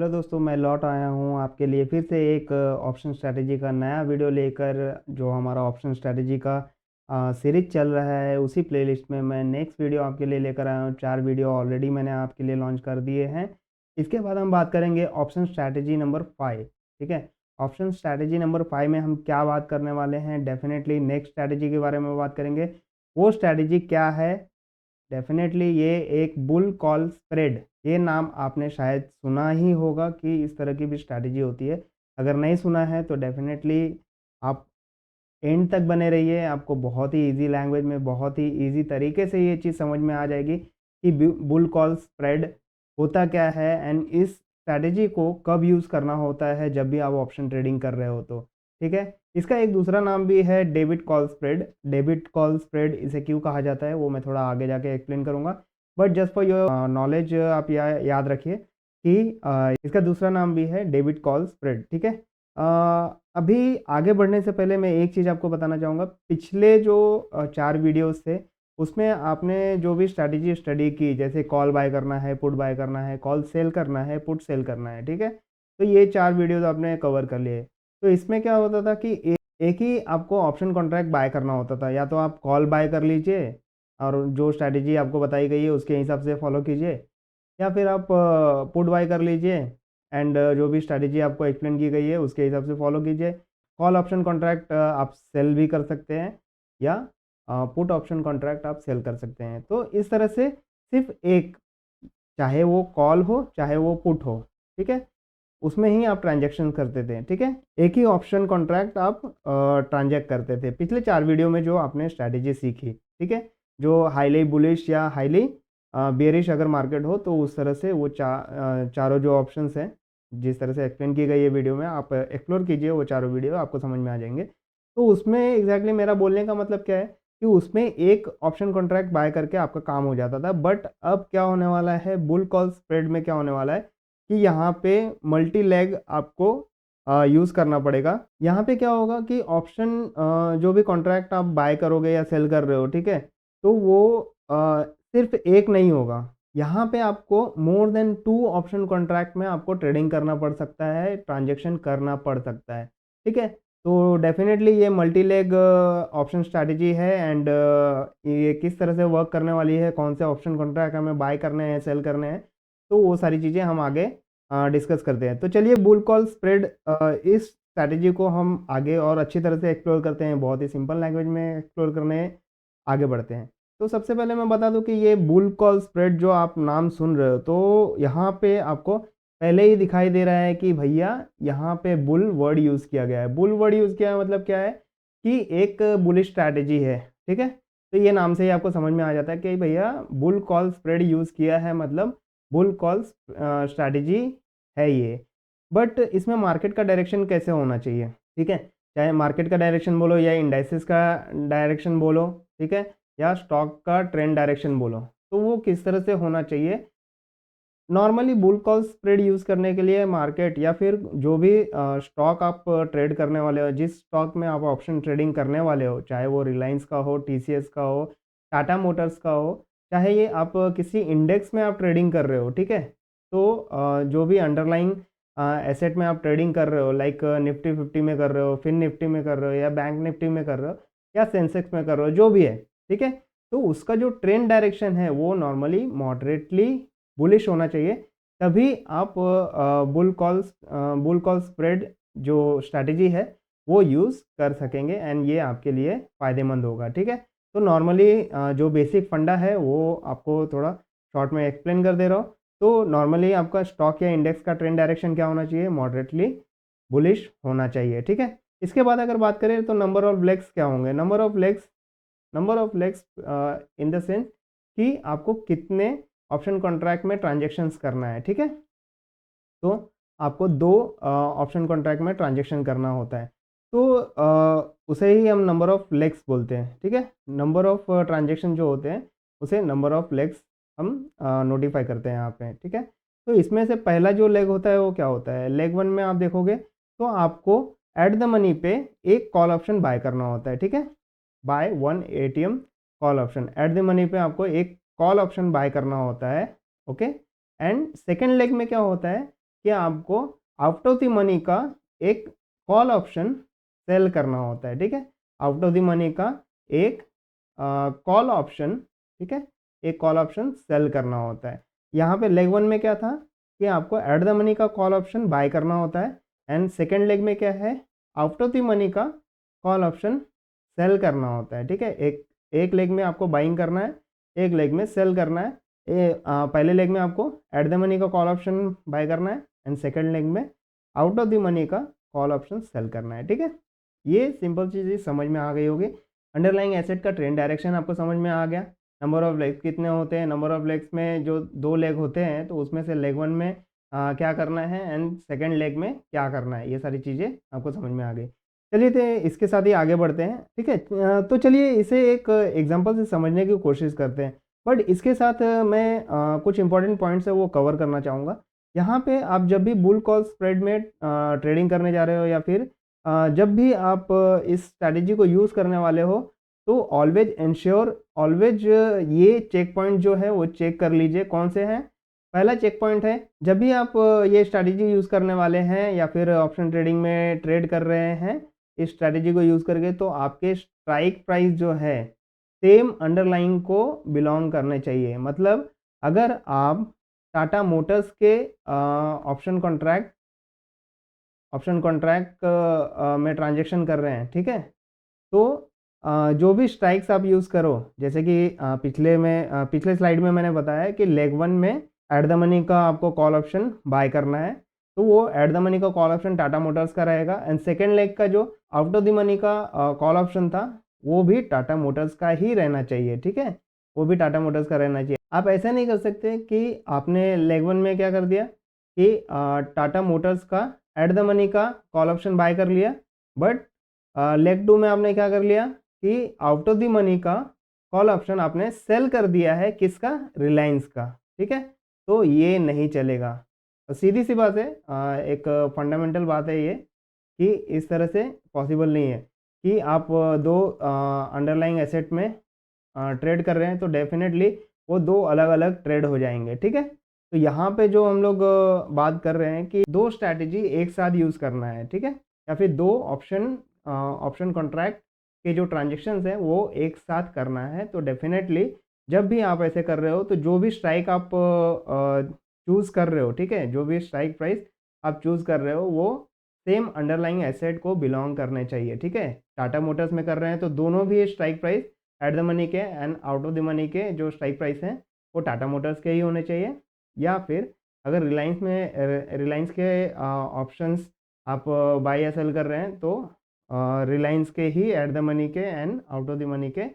Hello दोस्तों, मैं लौट आया हूँ आपके लिए फिर से एक ऑप्शन स्ट्रैटेजी का नया वीडियो लेकर। जो हमारा ऑप्शन स्ट्रैटेजी का सीरीज चल रहा है, उसी प्लेलिस्ट में मैं नेक्स्ट वीडियो आपके लिए लेकर आया हूँ। 4 वीडियो ऑलरेडी मैंने आपके लिए लॉन्च कर दिए हैं। इसके बाद हम बात करेंगे ऑप्शन स्ट्रैटेजी नंबर 5। ठीक है, ऑप्शन स्ट्रैटेजी नंबर 5 में हम क्या बात करने वाले हैं? डेफिनेटली नेक्स्ट स्ट्रैटेजी के बारे में बात करेंगे। वो स्ट्रैटेजी क्या है? डेफिनेटली ये एक बुल कॉल स्प्रेड, ये नाम आपने शायद सुना ही होगा कि इस तरह की भी स्ट्रैटेजी होती है। अगर नहीं सुना है तो डेफिनेटली आप एंड तक बने रहिए, आपको बहुत ही इजी लैंग्वेज में, बहुत ही इजी तरीके से ये चीज़ समझ में आ जाएगी कि बुल कॉल स्प्रेड होता क्या है एंड इस स्ट्रैटेजी को कब यूज़ करना होता है जब भी आप ऑप्शन ट्रेडिंग कर रहे हो तो। ठीक है, इसका एक दूसरा नाम भी है debit call spread. Debit call spread इसे क्यों कहा जाता है वो मैं थोड़ा आगे जाके एक्सप्लेन करूँगा, but just for your knowledge आप याद रखिए कि इसका दूसरा नाम भी है डेबिट कॉल स्प्रेड। ठीक है, अभी आगे बढ़ने से पहले मैं एक चीज़ आपको बताना चाहूँगा। पिछले जो 4 वीडियोज़ थे, उसमें आपने जो भी स्ट्रैटेजी स्टडी की, जैसे कॉल बाय करना है, पुट बाय करना है, कॉल सेल करना है, पुट सेल करना है, ठीक है? तो ये 4 वीडियोज़ आपने कवर कर लिए। तो इसमें क्या होता था कि एक ही आपको ऑप्शन कॉन्ट्रैक्ट बाय करना होता था। या तो आप कॉल बाय कर लीजिए और जो स्ट्रैटेजी आपको बताई गई है उसके हिसाब से फॉलो कीजिए, या फिर आप पुट बाय कर लीजिए एंड जो भी स्ट्रैटेजी आपको एक्सप्लेन की गई है उसके हिसाब से फॉलो कीजिए। कॉल ऑप्शन कॉन्ट्रैक्ट आप सेल भी कर सकते हैं, या पुट ऑप्शन कॉन्ट्रैक्ट आप सेल कर सकते हैं। तो इस तरह से सिर्फ एक, चाहे वो कॉल हो चाहे वो पुट हो, ठीक है, उसमें ही आप ट्रांजैक्शन करते थे। ठीक है, एक ही ऑप्शन कॉन्ट्रैक्ट आप ट्रांजैक्ट करते थे। पिछले 4 वीडियो में जो आपने स्ट्रैटेजी सीखी, ठीक है, जो हाईली बुलिश या हाईली बेयरिश अगर मार्केट हो तो उस तरह से वो चारों जो ऑप्शंस हैं, जिस तरह से एक्सप्लेन की गई है वीडियो में, आप एक्सप्लोर कीजिए वो चारों वीडियो, आपको समझ में आ जाएंगे। तो उसमें एग्जैक्टली मेरा बोलने का मतलब क्या है कि उसमें एक ऑप्शन कॉन्ट्रैक्ट बाय करके आपका काम हो जाता था। बट अब क्या होने वाला है, बुल कॉल स्प्रेड में क्या होने वाला है कि यहाँ पे मल्टी लेग आपको यूज़ करना पड़ेगा। यहाँ पे क्या होगा कि ऑप्शन जो भी कॉन्ट्रैक्ट आप बाय करोगे या सेल कर रहे हो, ठीक है, तो वो सिर्फ एक नहीं होगा। यहाँ पे आपको मोर देन 2 ऑप्शन कॉन्ट्रैक्ट में आपको ट्रेडिंग करना पड़ सकता है, ट्रांजैक्शन करना पड़ सकता है। ठीक है, तो डेफिनेटली ये मल्टी लेग ऑप्शन स्ट्रैटेजी है एंड ये किस तरह से वर्क करने वाली है, कौन से ऑप्शन कॉन्ट्रैक्ट हमें बाय करने हैं, सेल करने हैं, तो वो सारी चीज़ें हम आगे डिस्कस करते हैं। तो चलिए बुल कॉल स्प्रेड इस स्ट्रैटेजी को हम आगे और अच्छी तरह से एक्सप्लोर करते हैं, बहुत ही सिंपल लैंग्वेज में एक्सप्लोर करने आगे बढ़ते हैं। तो सबसे पहले मैं बता दूं कि ये बुल कॉल स्प्रेड जो आप नाम सुन रहे हो, तो यहाँ पे आपको पहले ही दिखाई दे रहा है कि भैया यहाँ पे बुल वर्ड यूज़ किया गया है। बुल वर्ड यूज़ किया है मतलब क्या है कि एक बुलिश स्ट्रैटेजी है। ठीक है, तो ये नाम से ही आपको समझ में आ जाता है कि भैया बुल कॉल स्प्रेड यूज़ किया है, मतलब बुल कॉल स्ट्रैटेजी है ये। बट इसमें मार्केट का डायरेक्शन कैसे होना चाहिए? ठीक है, चाहे मार्केट का डायरेक्शन बोलो या इंडाइसिस का डायरेक्शन बोलो, ठीक है, या स्टॉक का ट्रेंड डायरेक्शन बोलो, तो वो किस तरह से होना चाहिए? Normally bull call spread use करने के लिए मार्केट या फिर जो भी स्टॉक आप ट्रेड करने वाले हो, जिस स्टॉक में आप ऑप्शन ट्रेडिंग करने वाले हो, चाहे वो रिलायंस का हो, टीसीएस का हो, टाटा मोटर्स का हो, चाहे ये आप किसी इंडेक्स में आप ट्रेडिंग कर रहे हो, ठीक है, तो जो भी अंडरलाइंग एसेट में आप ट्रेडिंग कर रहे हो, लाइक निफ्टी 50 में कर रहे हो, फिन निफ्टी में कर रहे हो, या बैंक निफ्टी में कर रहे हो, या सेंसेक्स में कर रहे हो, जो भी है, ठीक है, तो उसका जो ट्रेंड डायरेक्शन है वो नॉर्मली मॉडरेटली बुलिश होना चाहिए। तभी आप बुल कॉल स्प्रेड जो स्ट्रैटेजी है वो यूज़ कर सकेंगे एंड ये आपके लिए फ़ायदेमंद होगा। ठीक है, तो नॉर्मली जो बेसिक फंडा है वो आपको थोड़ा शॉर्ट में एक्सप्लेन कर दे रहा हूँ। तो नॉर्मली आपका स्टॉक या इंडेक्स का ट्रेंड डायरेक्शन क्या होना चाहिए? मॉडरेटली बुलिश होना चाहिए। ठीक है, इसके बाद अगर बात करें तो नंबर ऑफ लेग्स क्या होंगे? Number of legs in the sense कि आपको कितने ऑप्शन कॉन्ट्रैक्ट में ट्रांजैक्शंस करना है। ठीक है, तो आपको 2 ऑप्शन कॉन्ट्रैक्ट में ट्रांजैक्शन करना होता है, तो उसे ही हम नंबर ऑफ लेग्स बोलते हैं। ठीक है, नंबर ऑफ ट्रांजैक्शन जो होते हैं उसे नंबर ऑफ लेग्स हम नोटिफाई करते हैं यहाँ पे। ठीक है, तो इसमें से पहला जो लेग होता है वो क्या होता है? लेग 1 में आप देखोगे तो आपको एट द मनी पे एक कॉल ऑप्शन बाय करना होता है। ठीक है, buy 1 ATM call option, at the money पे आपको एक कॉल ऑप्शन बाय करना होता है। ओके, एंड सेकेंड लेग में क्या होता है कि आपको आउट ऑफ द मनी का एक कॉल ऑप्शन सेल करना होता है, ठीक है। आउट ऑफ द मनी का एक कॉल ऑप्शन, ठीक है, एक कॉल ऑप्शन सेल करना होता है। यहाँ पे लेग वन में क्या था कि आपको एट द मनी का कॉल ऑप्शन बाय करना होता है, एंड सेकेंड लेग में क्या है, आउट ऑफ द मनी का कॉल ऑप्शन सेल करना होता है, ठीक है। एक लेग में आपको बाइंग करना है, एक लेग में सेल करना है। पहले लेग में आपको एट द मनी का कॉल ऑप्शन बाय करना है, एंड सेकेंड लेग में आउट ऑफ द मनी का कॉल ऑप्शन सेल करना है, ठीक है। ये सिंपल चीज़ें समझ में आ गई होगी। अंडरलाइंग एसेट का ट्रेंड डायरेक्शन आपको समझ में आ गया। नंबर ऑफ लेग्स कितने होते हैं, नंबर ऑफ लेग्स में जो 2 लेग होते हैं तो उसमें से लेग वन में क्या करना है एंड सेकेंड लेग में क्या करना है, ये सारी चीज़ें आपको समझ में आ गई। चलिए तो इसके साथ ही आगे बढ़ते हैं, ठीक है। तो चलिए इसे एक एग्जांपल से समझने की कोशिश करते हैं, बट इसके साथ मैं कुछ इंपॉर्टेंट पॉइंट्स है वो कवर करना चाहूँगा। यहाँ पे आप जब भी बुल कॉल स्प्रेड में ट्रेडिंग करने जा रहे हो या फिर जब भी आप इस स्ट्रैटेजी को यूज़ करने वाले हो, तो ऑलवेज इंश्योर, ऑलवेज ये चेक पॉइंट जो है वो चेक कर लीजिए कौन से हैं। पहला चेक पॉइंट है, जब भी आप ये स्ट्रैटेजी यूज़ करने वाले हैं या फिर ऑप्शन ट्रेडिंग में ट्रेड कर रहे हैं इस स्ट्रैटेजी को यूज़ करके, तो आपके स्ट्राइक प्राइस जो है सेम अंडरलाइन को बिलोंग करने चाहिए। मतलब अगर आप टाटा मोटर्स के ऑप्शन कॉन्ट्रैक्ट में ट्रांजेक्शन कर रहे हैं, ठीक है, तो जो भी स्ट्राइक्स आप यूज़ करो, जैसे कि पिछले स्लाइड में मैंने बताया कि लेग वन में एट द मनी का आपको कॉल ऑप्शन बाय करना है, तो वो एट द मनी का कॉल ऑप्शन टाटा मोटर्स का रहेगा, एंड सेकेंड लेग का जो आउट ऑफ द मनी का कॉल ऑप्शन था वो भी टाटा मोटर्स का ही रहना चाहिए, ठीक है, वो भी टाटा मोटर्स का रहना चाहिए। आप ऐसा नहीं कर सकते कि आपने लेग वन में क्या कर दिया कि टाटा मोटर्स का एट द मनी का कॉल ऑप्शन बाय कर लिया, बट लेग टू में आपने क्या कर लिया कि आउट ऑफ द मनी का कॉल ऑप्शन आपने सेल कर दिया है, किसका, रिलायंस का, ठीक है। तो ये नहीं चलेगा। तो सीधी सी बात है, एक फंडामेंटल बात है ये कि इस तरह से पॉसिबल नहीं है कि आप दो अंडरलाइंग एसेट में ट्रेड कर रहे हैं तो डेफिनेटली वो दो अलग अलग ट्रेड हो जाएंगे, ठीक है। तो यहाँ पे जो हम लोग बात कर रहे हैं कि दो स्ट्रैटेजी एक साथ यूज़ करना है, ठीक है, या फिर दो ऑप्शन कॉन्ट्रैक्ट के जो ट्रांजेक्शन्स हैं वो एक साथ करना है, तो डेफिनेटली जब भी आप ऐसे कर रहे हो तो जो भी स्ट्राइक आप चूज़ कर रहे हो, ठीक है, जो भी स्ट्राइक प्राइस आप चूज़ कर रहे हो वो सेम अंडरलाइंग एसेट को बिलोंग करने चाहिए, ठीक है। टाटा मोटर्स में कर रहे हैं तो दोनों भी strike price at the money के and out of the money के जो स्ट्राइक प्राइस हैं वो टाटा मोटर्स के ही होने चाहिए। या फिर अगर रिलायंस के ऑप्शंस आप बाय या सेल कर रहे हैं तो रिलायंस के ही एट द मनी के and out of the money के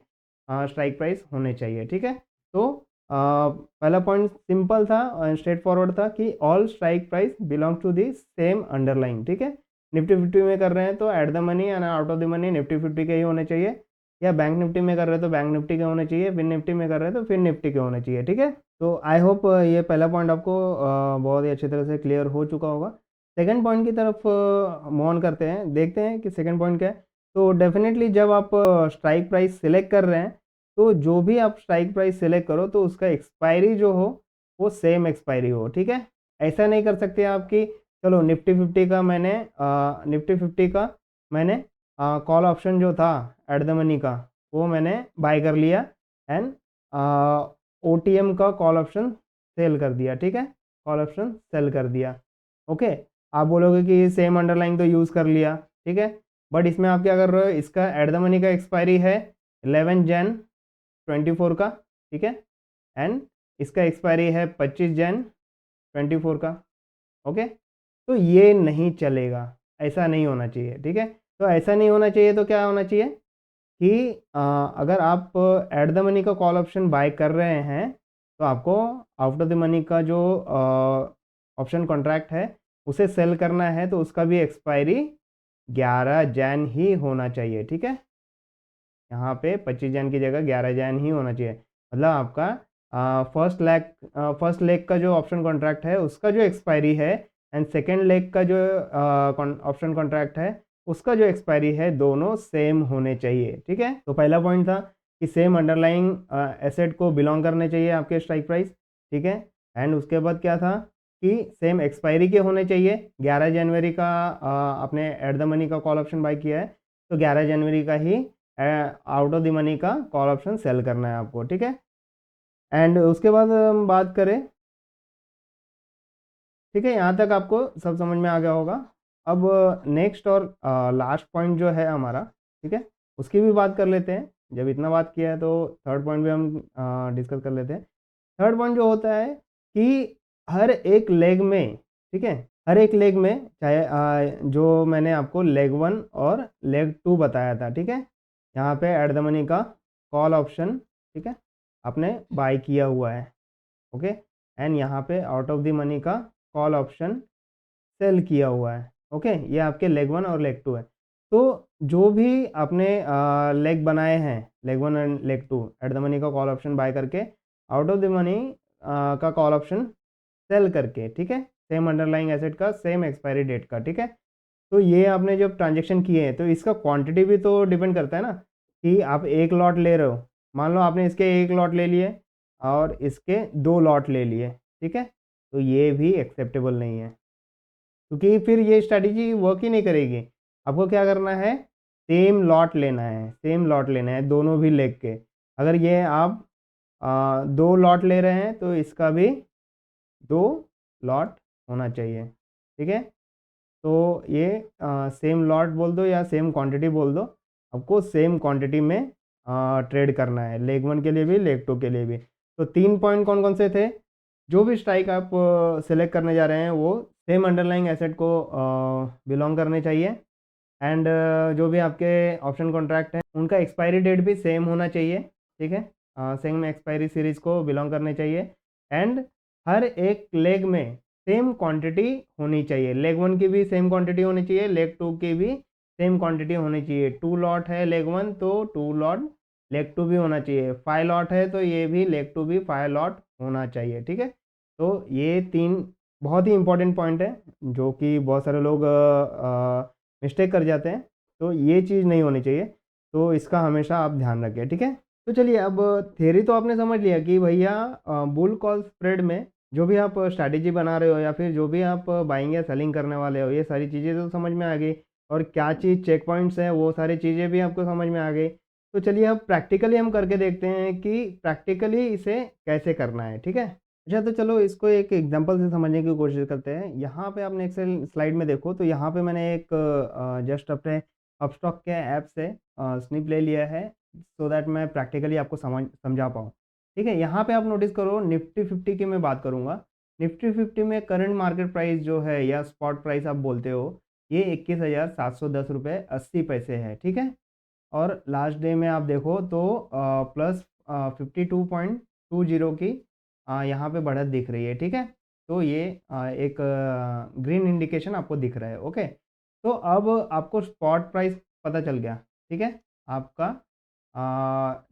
स्ट्राइक प्राइस होने चाहिए, ठीक है। तो पहला पॉइंट सिंपल था, स्ट्रेट फॉरवर्ड था कि all strike price belong to the same underline, ठीक है। निफ्टी 50 में कर रहे हैं तो at the money and out of the money Nifty 50 के ही होने चाहिए, या बैंक निफ्टी में कर रहे हैं तो बैंक निफ्टी के होने चाहिए, फिर निफ्टी में कर रहे हैं तो फिर निफ्टी के होने चाहिए, ठीक है। तो आई होप ये पहला पॉइंट आपको बहुत ही अच्छी तरह से क्लियर हो चुका होगा। सेकंड पॉइंट की तरफ मूव ऑन करते हैं, देखते हैं कि सेकंड पॉइंट क्या है। तो डेफिनेटली जब आप स्ट्राइक प्राइस सिलेक्ट कर रहे हैं तो जो भी आप स्ट्राइक प्राइस सिलेक्ट करो तो उसका एक्सपायरी जो हो वो सेम एक्सपायरी हो, ठीक है। ऐसा नहीं कर सकते आप कि चलो निफ्टी 50 का मैंने कॉल ऑप्शन जो था एट द मनी का वो मैंने बाय कर लिया एंड OTM का कॉल ऑप्शन सेल कर दिया, ठीक है, कॉल ऑप्शन सेल कर दिया, ओके। आप बोलोगे कि सेम अंडरलाइन तो यूज़ कर लिया, ठीक है, बट इसमें आप क्या कर रहे हो, इसका एट द मनी का एक्सपायरी है 11 जन 24 का, ठीक है, एंड इसका एक्सपायरी है 25 जन 24 का, ओके। तो ये नहीं चलेगा, ऐसा नहीं होना चाहिए, ठीक है। तो ऐसा नहीं होना चाहिए तो क्या होना चाहिए कि अगर आप एट द मनी का कॉल ऑप्शन बाय कर रहे हैं तो आपको आउट ऑफ द मनी का जो ऑप्शन कॉन्ट्रैक्ट है उसे सेल करना है, तो उसका भी एक्सपायरी 11 जन ही होना चाहिए, ठीक है। यहाँ पे 25 जन की जगह 11 जन ही होना चाहिए। मतलब आपका फर्स्ट लेग का जो ऑप्शन कॉन्ट्रैक्ट है उसका जो एक्सपायरी है एंड सेकेंड लेग का जो ऑप्शन कॉन्ट्रैक्ट है उसका जो एक्सपायरी है दोनों सेम होने चाहिए, ठीक है। तो पहला पॉइंट था कि सेम अंडरलाइंग एसेट को बिलोंग करने चाहिए आपके स्ट्राइक प्राइस, ठीक है। एंड उसके बाद क्या था कि सेम एक्सपायरी के होने चाहिए। 11 जनवरी का आपने एट द मनी का कॉल ऑप्शन बाय किया है, तो 11 जनवरी का ही आउट ऑफ द मनी का कॉल ऑप्शन सेल करना है आपको, ठीक है। एंड उसके बाद हम बात करें, ठीक है, यहाँ तक आपको सब समझ में आ गया होगा। अब नेक्स्ट और लास्ट पॉइंट जो है हमारा, ठीक है, उसकी भी बात कर लेते हैं। जब इतना बात किया है तो थर्ड पॉइंट भी हम डिस्कस कर लेते हैं। थर्ड पॉइंट जो होता है कि हर एक लेग में, ठीक है, हर एक लेग में, चाहे जो मैंने आपको लेग 1 और लेग 2 बताया था, ठीक है, यहाँ पे एट द मनी का कॉल ऑप्शन, ठीक है, आपने बाय किया हुआ है, ओके। एंड यहाँ पे आउट ऑफ द मनी का कॉल ऑप्शन सेल किया हुआ है, ओके। ये आपके लेग 1 और लेग 2 है। तो जो भी आपने लेग बनाए हैं, leg 1 and leg 2, eight the money का कॉल ऑप्शन बाय करके आउट ऑफ द मनी का कॉल ऑप्शन सेल करके, ठीक है, सेम अंडरलाइंग एसेट का, सेम एक्सपायरी डेट का, ठीक है। तो ये आपने जब ट्रांजेक्शन किए हैं तो इसका क्वांटिटी भी तो डिपेंड करता है ना, कि आप एक लॉट ले रहे हो। मान लो आपने इसके एक लॉट ले लिए और इसके 2 लॉट ले लिए, ठीक है, तो ये भी एक्सेप्टेबल नहीं है, क्योंकि फिर ये स्ट्रैटेजी वर्क ही नहीं करेगी। आपको क्या करना है, सेम लॉट लेना है, सेम लॉट लेना है दोनों भी लेग के। अगर ये आप 2 लॉट ले रहे हैं तो इसका भी 2 लॉट होना चाहिए, ठीक है। तो ये सेम लॉट बोल दो या सेम क्वांटिटी बोल दो, आपको सेम क्वांटिटी में ट्रेड करना है, लेग 1 के लिए भी, लेग 2 के लिए भी। तो 3 पॉइंट कौन कौन से थे? जो भी स्ट्राइक आप सेलेक्ट करने जा रहे हैं वो सेम अंडरलाइंग एसेट को बिलोंग करने चाहिए। एंड जो भी आपके ऑप्शन कॉन्ट्रैक्ट हैं उनका एक्सपायरी डेट भी सेम होना चाहिए, ठीक है, सेम एक्सपायरी सीरीज को बिलोंग करने चाहिए। एंड हर एक लेग में सेम क्वांटिटी होनी चाहिए, लेग 1 की भी सेम क्वांटिटी होनी चाहिए, लेग 2 की भी सेम क्वांटिटी होनी चाहिए। 2 लॉट है लेग 1 तो 2 लॉट लेग 2 भी होना चाहिए, 5 लॉट है तो ये भी लेग 2 भी 5 लॉट होना चाहिए, ठीक है। तो ये 3 बहुत ही इंपॉर्टेंट पॉइंट है जो कि बहुत सारे लोग मिस्टेक कर जाते हैं, तो ये चीज़ नहीं होनी चाहिए, तो इसका हमेशा आप ध्यान रखें, ठीक है। तो चलिए, अब थ्योरी तो आपने समझ लिया कि भैया बुल कॉल स्प्रेड में जो भी आप स्ट्रैटेजी बना रहे हो या फिर जो भी आप बाइंग या सेलिंग करने वाले हो, ये सारी चीज़ें तो समझ में आ गई, और क्या चीज़ चेक पॉइंट्स हैं वो सारी चीज़ें भी आपको समझ में आ गई। तो चलिए अब प्रैक्टिकली हम करके देखते हैं कि प्रैक्टिकली इसे कैसे करना है, ठीक है। अच्छा, तो चलो इसको एक एग्जांपल से समझने की कोशिश करते हैं। यहाँ पे आपने एक्सेल स्लाइड में देखो, तो यहाँ पे मैंने एक जस्ट अपने अपस्टॉक के ऐप से स्निप ले लिया है, सो दैट मैं प्रैक्टिकली आपको समझा पाऊँ, ठीक है। यहाँ पे आप नोटिस करो, निफ्टी 50 की मैं बात करूँगा। निफ्टी 50 में करंट मार्केट प्राइस जो है या स्पॉट प्राइस आप बोलते हो, ये 21,710 रुपये 80 पैसे है, ठीक है। और लास्ट डे में आप देखो तो प्लस 52.20 की यहाँ पे बढ़त दिख रही है, ठीक है। तो ये एक ग्रीन इंडिकेशन आपको दिख रहा है, ओके। तो अब आपको स्पॉट प्राइस पता चल गया, ठीक है। आपका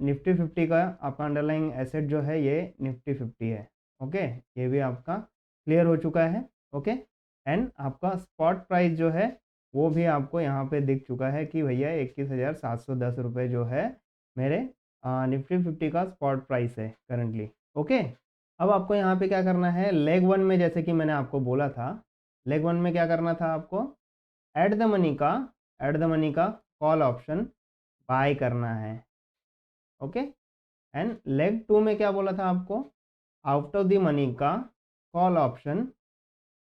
निफ्टी 50 का आपका अंडरलाइंग एसेट जो है ये निफ्टी 50 है, ओके। ये भी आपका क्लियर हो चुका है, ओके। एंड आपका स्पॉट प्राइस जो है वो भी आपको यहाँ पे दिख चुका है कि भैया 21,710 रुपये जो है मेरे निफ्टी 50 का स्पॉट प्राइस है करंटली, ओके। अब आपको यहाँ पे क्या करना है, लेग 1 में जैसे कि मैंने आपको बोला था, लेग 1 में क्या करना था आपको, एट द मनी का कॉल ऑप्शन बाय करना है, ओके। एंड लेग 2 में क्या बोला था आपको, आउट ऑफ द मनी का कॉल ऑप्शन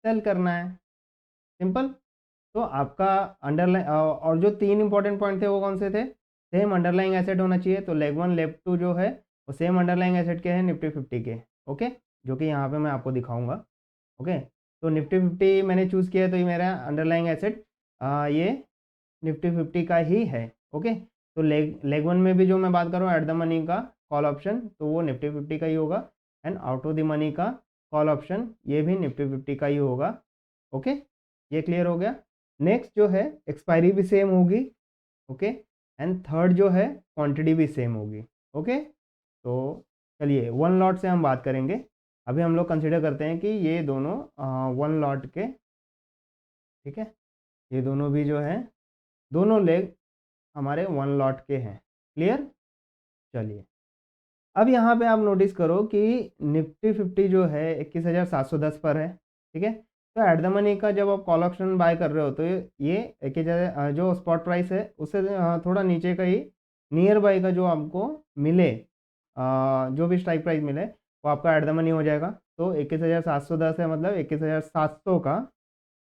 सेल करना है, सिंपल। तो आपका अंडरलाइन और जो 3 इंपॉर्टेंट पॉइंट थे वो कौन से थे, सेम अंडरलाइंग एसेट होना चाहिए, तो लेग 1 लेग 2 जो है वो सेम अंडरलाइंग एसेट के हैं निफ्टी 50 के, ओके, जो कि यहाँ पे मैं आपको दिखाऊंगा, ओके। तो निफ्टी 50 मैंने चूज़ किया, तो ये मेरा अंडरलाइंग एसेट ये निफ्टी 50 का ही है, ओके। तो लेग 1 में भी जो मैं बात करूँ एट द मनी का कॉल ऑप्शन, तो वो निफ्टी 50 का ही होगा। And out of the money का कॉल ऑप्शन ये भी निफ्टी 50 का ही होगा, ओके। ये क्लियर हो गया। नेक्स्ट जो है एक्सपायरी भी सेम होगी, ओके। एंड थर्ड जो है क्वांटिटी भी सेम होगी, ओके। तो चलिए 1 लॉट से हम बात करेंगे। अभी हम लोग कंसिडर करते हैं कि ये दोनों 1 लॉट के, ठीक है, ये दोनों भी जो है दोनों लेग हमारे 1 लॉट के हैं, क्लियर। चलिए, अब यहाँ पे आप नोटिस करो कि निफ्टी 50 जो है 21,710 पर है, ठीक है। तो एट द मनी का जब आप कॉल ऑप्शन बाय कर रहे हो तो ये एक ही जगह जो स्पॉट प्राइस है उससे थोड़ा नीचे का ही नियर बाय का जो आपको मिले, जो भी स्ट्राइक प्राइस मिले वो आपका एट द मनी हो जाएगा। तो 21,710 है, मतलब 21,700 का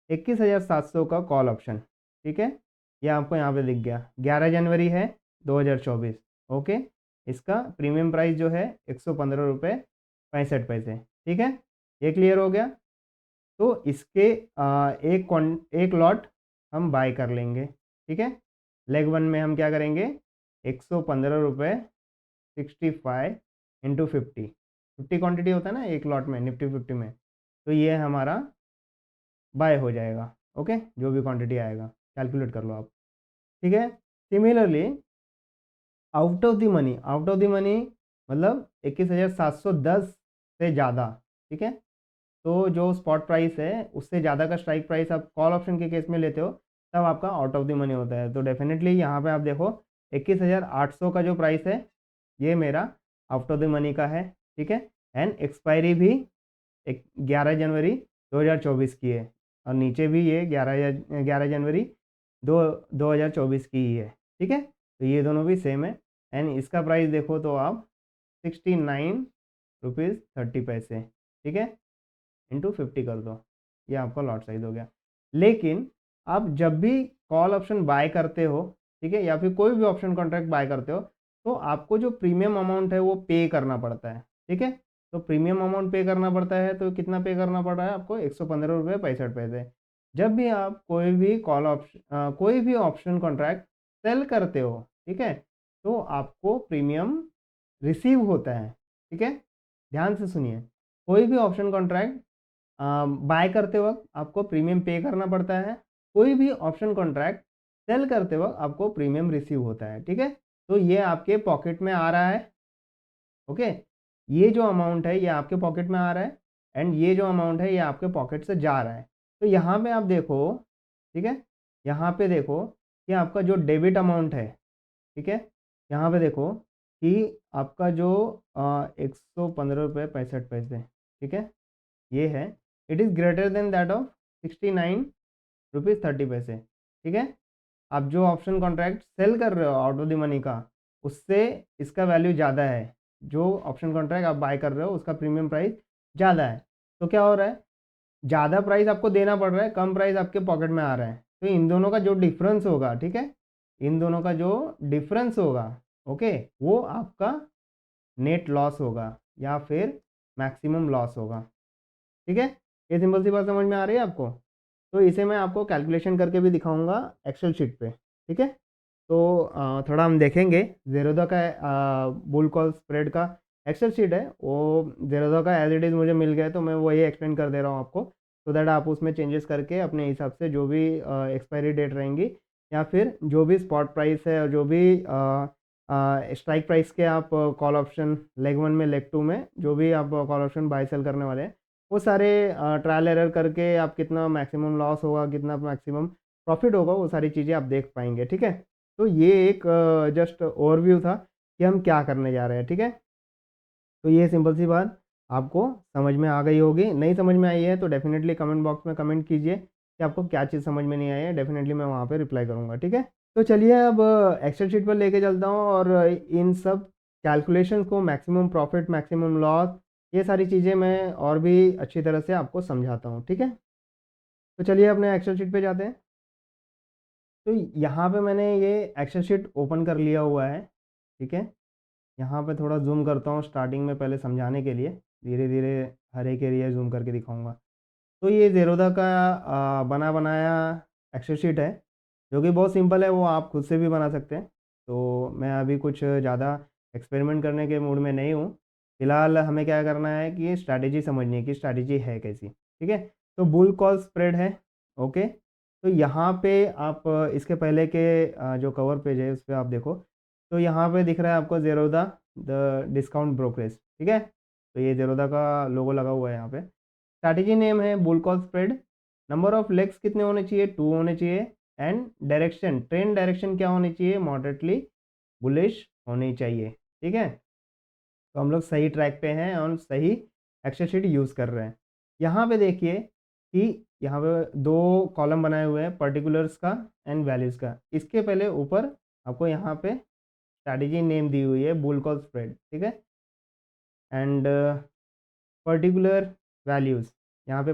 21,700 का कॉल ऑप्शन, ठीक है। ये आपको यहाँ पे दिख गया, 11 जनवरी है 2024। ओके, इसका प्रीमियम प्राइस जो है 115 रुपये 65 पैसे, ठीक है। ये क्लियर हो गया। तो इसके एक लॉट हम बाय कर लेंगे, ठीक है। लेग वन में हम क्या करेंगे, 115 रुपये 65 इंटू 50, 50 क्वान्टिटी होता है ना एक लॉट में निफ्टी 50 में, तो ये हमारा बाय हो जाएगा। ओके, जो भी क्वांटिटी आएगा कैलकुलेट कर लो आप, ठीक है। Similarly out of the money मतलब 21,710 से ज़्यादा, ठीक है। तो जो स्पॉट प्राइस है उससे ज़्यादा का स्ट्राइक प्राइस आप कॉल ऑप्शन के केस में लेते हो तब आपका आउट ऑफ द मनी होता है। तो डेफिनेटली यहाँ पे आप देखो 21,800 का जो प्राइस है ये मेरा आउट ऑफ द मनी का है, ठीक है। एंड एक्सपायरी भी 11 जनवरी 2024 की है, और नीचे भी ये 11 जनवरी 2024 की ही है, ठीक है। तो ये दोनों भी सेम है। एंड इसका प्राइस देखो तो आप 69 रुपीज़ 30 पैसे, ठीक है, इंटू 50 कर दो, ये आपका लॉट साइज हो गया। लेकिन आप जब भी कॉल ऑप्शन बाय करते हो, ठीक है, या फिर कोई भी ऑप्शन कॉन्ट्रैक्ट बाय करते हो तो आपको जो प्रीमियम अमाउंट है वो पे करना पड़ता है, ठीक है। तो प्रीमियम अमाउंट पे करना पड़ता है, तो कितना पे करना पड़ रहा है आपको, 115 रुपये 65 पैसे। जब भी आप कोई भी ऑप्शन कॉन्ट्रैक्ट सेल करते हो, ठीक है, तो आपको प्रीमियम रिसीव होता है, ठीक है। ध्यान से सुनिए, कोई भी ऑप्शन कॉन्ट्रैक्ट बाय करते वक्त आपको प्रीमियम पे करना पड़ता है, कोई भी ऑप्शन कॉन्ट्रैक्ट सेल करते वक्त आपको प्रीमियम रिसीव होता है, ठीक है। तो ये आपके पॉकेट में आ रहा है, ओके, ये जो अमाउंट है ये आपके पॉकेट में आ रहा है, एंड ये जो अमाउंट है ये आपके पॉकेट से जा रहा है। तो यहाँ पे आप देखो, ठीक है, यहाँ पे देखो कि आपका जो डेबिट अमाउंट है, ठीक है, यहाँ पे देखो कि आपका जो 115 रुपये 65 पैसे, ठीक है, ये है, it is greater than that of 69 rupees 30 पैसे, ठीक है। आप जो ऑप्शन कॉन्ट्रैक्ट सेल कर रहे हो आउट ऑफ द मनी का, उससे इसका वैल्यू ज़्यादा है। जो ऑप्शन कॉन्ट्रैक्ट आप बाय कर रहे हो उसका प्रीमियम प्राइस ज़्यादा है, तो क्या हो रहा है, ज़्यादा प्राइस आपको देना पड़ रहा है, कम प्राइस आपके पॉकेट में आ रहा है। तो इन दोनों का जो डिफरेंस होगा, ठीक है, इन दोनों का जो डिफरेंस होगा, ओके, वो आपका नेट लॉस होगा या फिर मैक्सिमम लॉस होगा, ठीक है। ये सिंपल सी बात समझ में आ रही है आपको। तो इसे मैं आपको कैलकुलेशन करके भी दिखाऊंगा एक्सेल शीट पे, ठीक है। तो थोड़ा हम देखेंगे ज़ेरोधा का बुल कॉल स्प्रेड का एक्सेल शीट है, वो ज़ेरोधा का एज इट इज़ मुझे मिल गया, तो मैं वही एक्सप्लेन कर दे रहा हूँ आपको, सो दैट आप उसमें चेंजेस करके अपने हिसाब से जो भी एक्सपायरी डेट रहेंगी या फिर जो भी स्पॉट प्राइस है और जो भी स्ट्राइक प्राइस के आप कॉल ऑप्शन लेग वन में लेग टू में जो भी आप कॉल ऑप्शन बाय सेल करने वाले हैं, वो सारे ट्रायल एरर करके आप कितना मैक्सिमम लॉस होगा कितना मैक्सिमम प्रॉफिट होगा वो सारी चीज़ें आप देख पाएंगे, ठीक है। तो ये एक जस्ट ओवरव्यू था कि हम क्या करने जा रहे हैं, ठीक है। तो ये सिंपल सी बात आपको समझ में आ गई होगी, नहीं समझ में आई है तो डेफिनेटली कमेंट बॉक्स में कमेंट कीजिए कि आपको क्या चीज़ समझ में नहीं आई है, डेफिनेटली मैं वहाँ पे रिप्लाई करूँगा, ठीक है। तो चलिए अब एक्सेल शीट पर लेके चलता हूँ और इन सब कैलकुलेशन को, मैक्सिमम प्रॉफिट मैक्सिमम लॉस, ये सारी चीज़ें मैं और भी अच्छी तरह से आपको समझाता हूँ, ठीक है। तो चलिए अपने एक्सेल शीट पे जाते हैं। तो यहाँ पे मैंने ये एक्सेल शीट ओपन कर लिया हुआ है, ठीक है। यहाँ पे थोड़ा ज़ूम करता हूँ स्टार्टिंग में पहले समझाने के लिए, धीरे धीरे हर एक एरिया ज़ूम करके दिखाऊंगा। तो ये ज़ेरोधा का बना बनाया एक्सेल शीट है, जो कि बहुत सिंपल है, वो आप खुद से भी बना सकते हैं। तो मैं अभी कुछ ज़्यादा एक्सपेरिमेंट करने के मूड में नहीं हूँ। फिलहाल हमें क्या करना है कि स्ट्रैटेजी समझनी है कि स्ट्रैटेजी है कैसी, ठीक है। तो बुल कॉल स्प्रेड है, ओके। तो यहाँ पे आप इसके पहले के जो कवर पेज है उस पर आप देखो, तो यहाँ पे दिख रहा है आपको ज़ेरोधा द डिस्काउंट ब्रोकरेज, ठीक है। तो ये ज़ेरोधा का लोगो लगा हुआ है यहाँ पे। स्ट्रैटेजी नेम है bull call spread. Number of legs कितने होने चाहिए, 2 होने चाहिए। एंड डायरेक्शन, ट्रेंड डायरेक्शन क्या होनी चाहिए, मॉडरेटली बुलिश होनी चाहिए, ठीक है। तो हम लोग सही ट्रैक पे हैं और सही एक्सेल शीट यूज़ कर रहे हैं। यहाँ पे देखिए कि यहाँ पे 2 कॉलम बनाए हुए हैं पर्टिकुलर्स का एंड वैल्यूज़ का। इसके पहले ऊपर आपको यहाँ पे स्ट्रैटेजी नेम दी हुई है बुल कॉल स्प्रेड, ठीक है? एंड पर्टिकुलर वैल्यूज़ यहाँ पे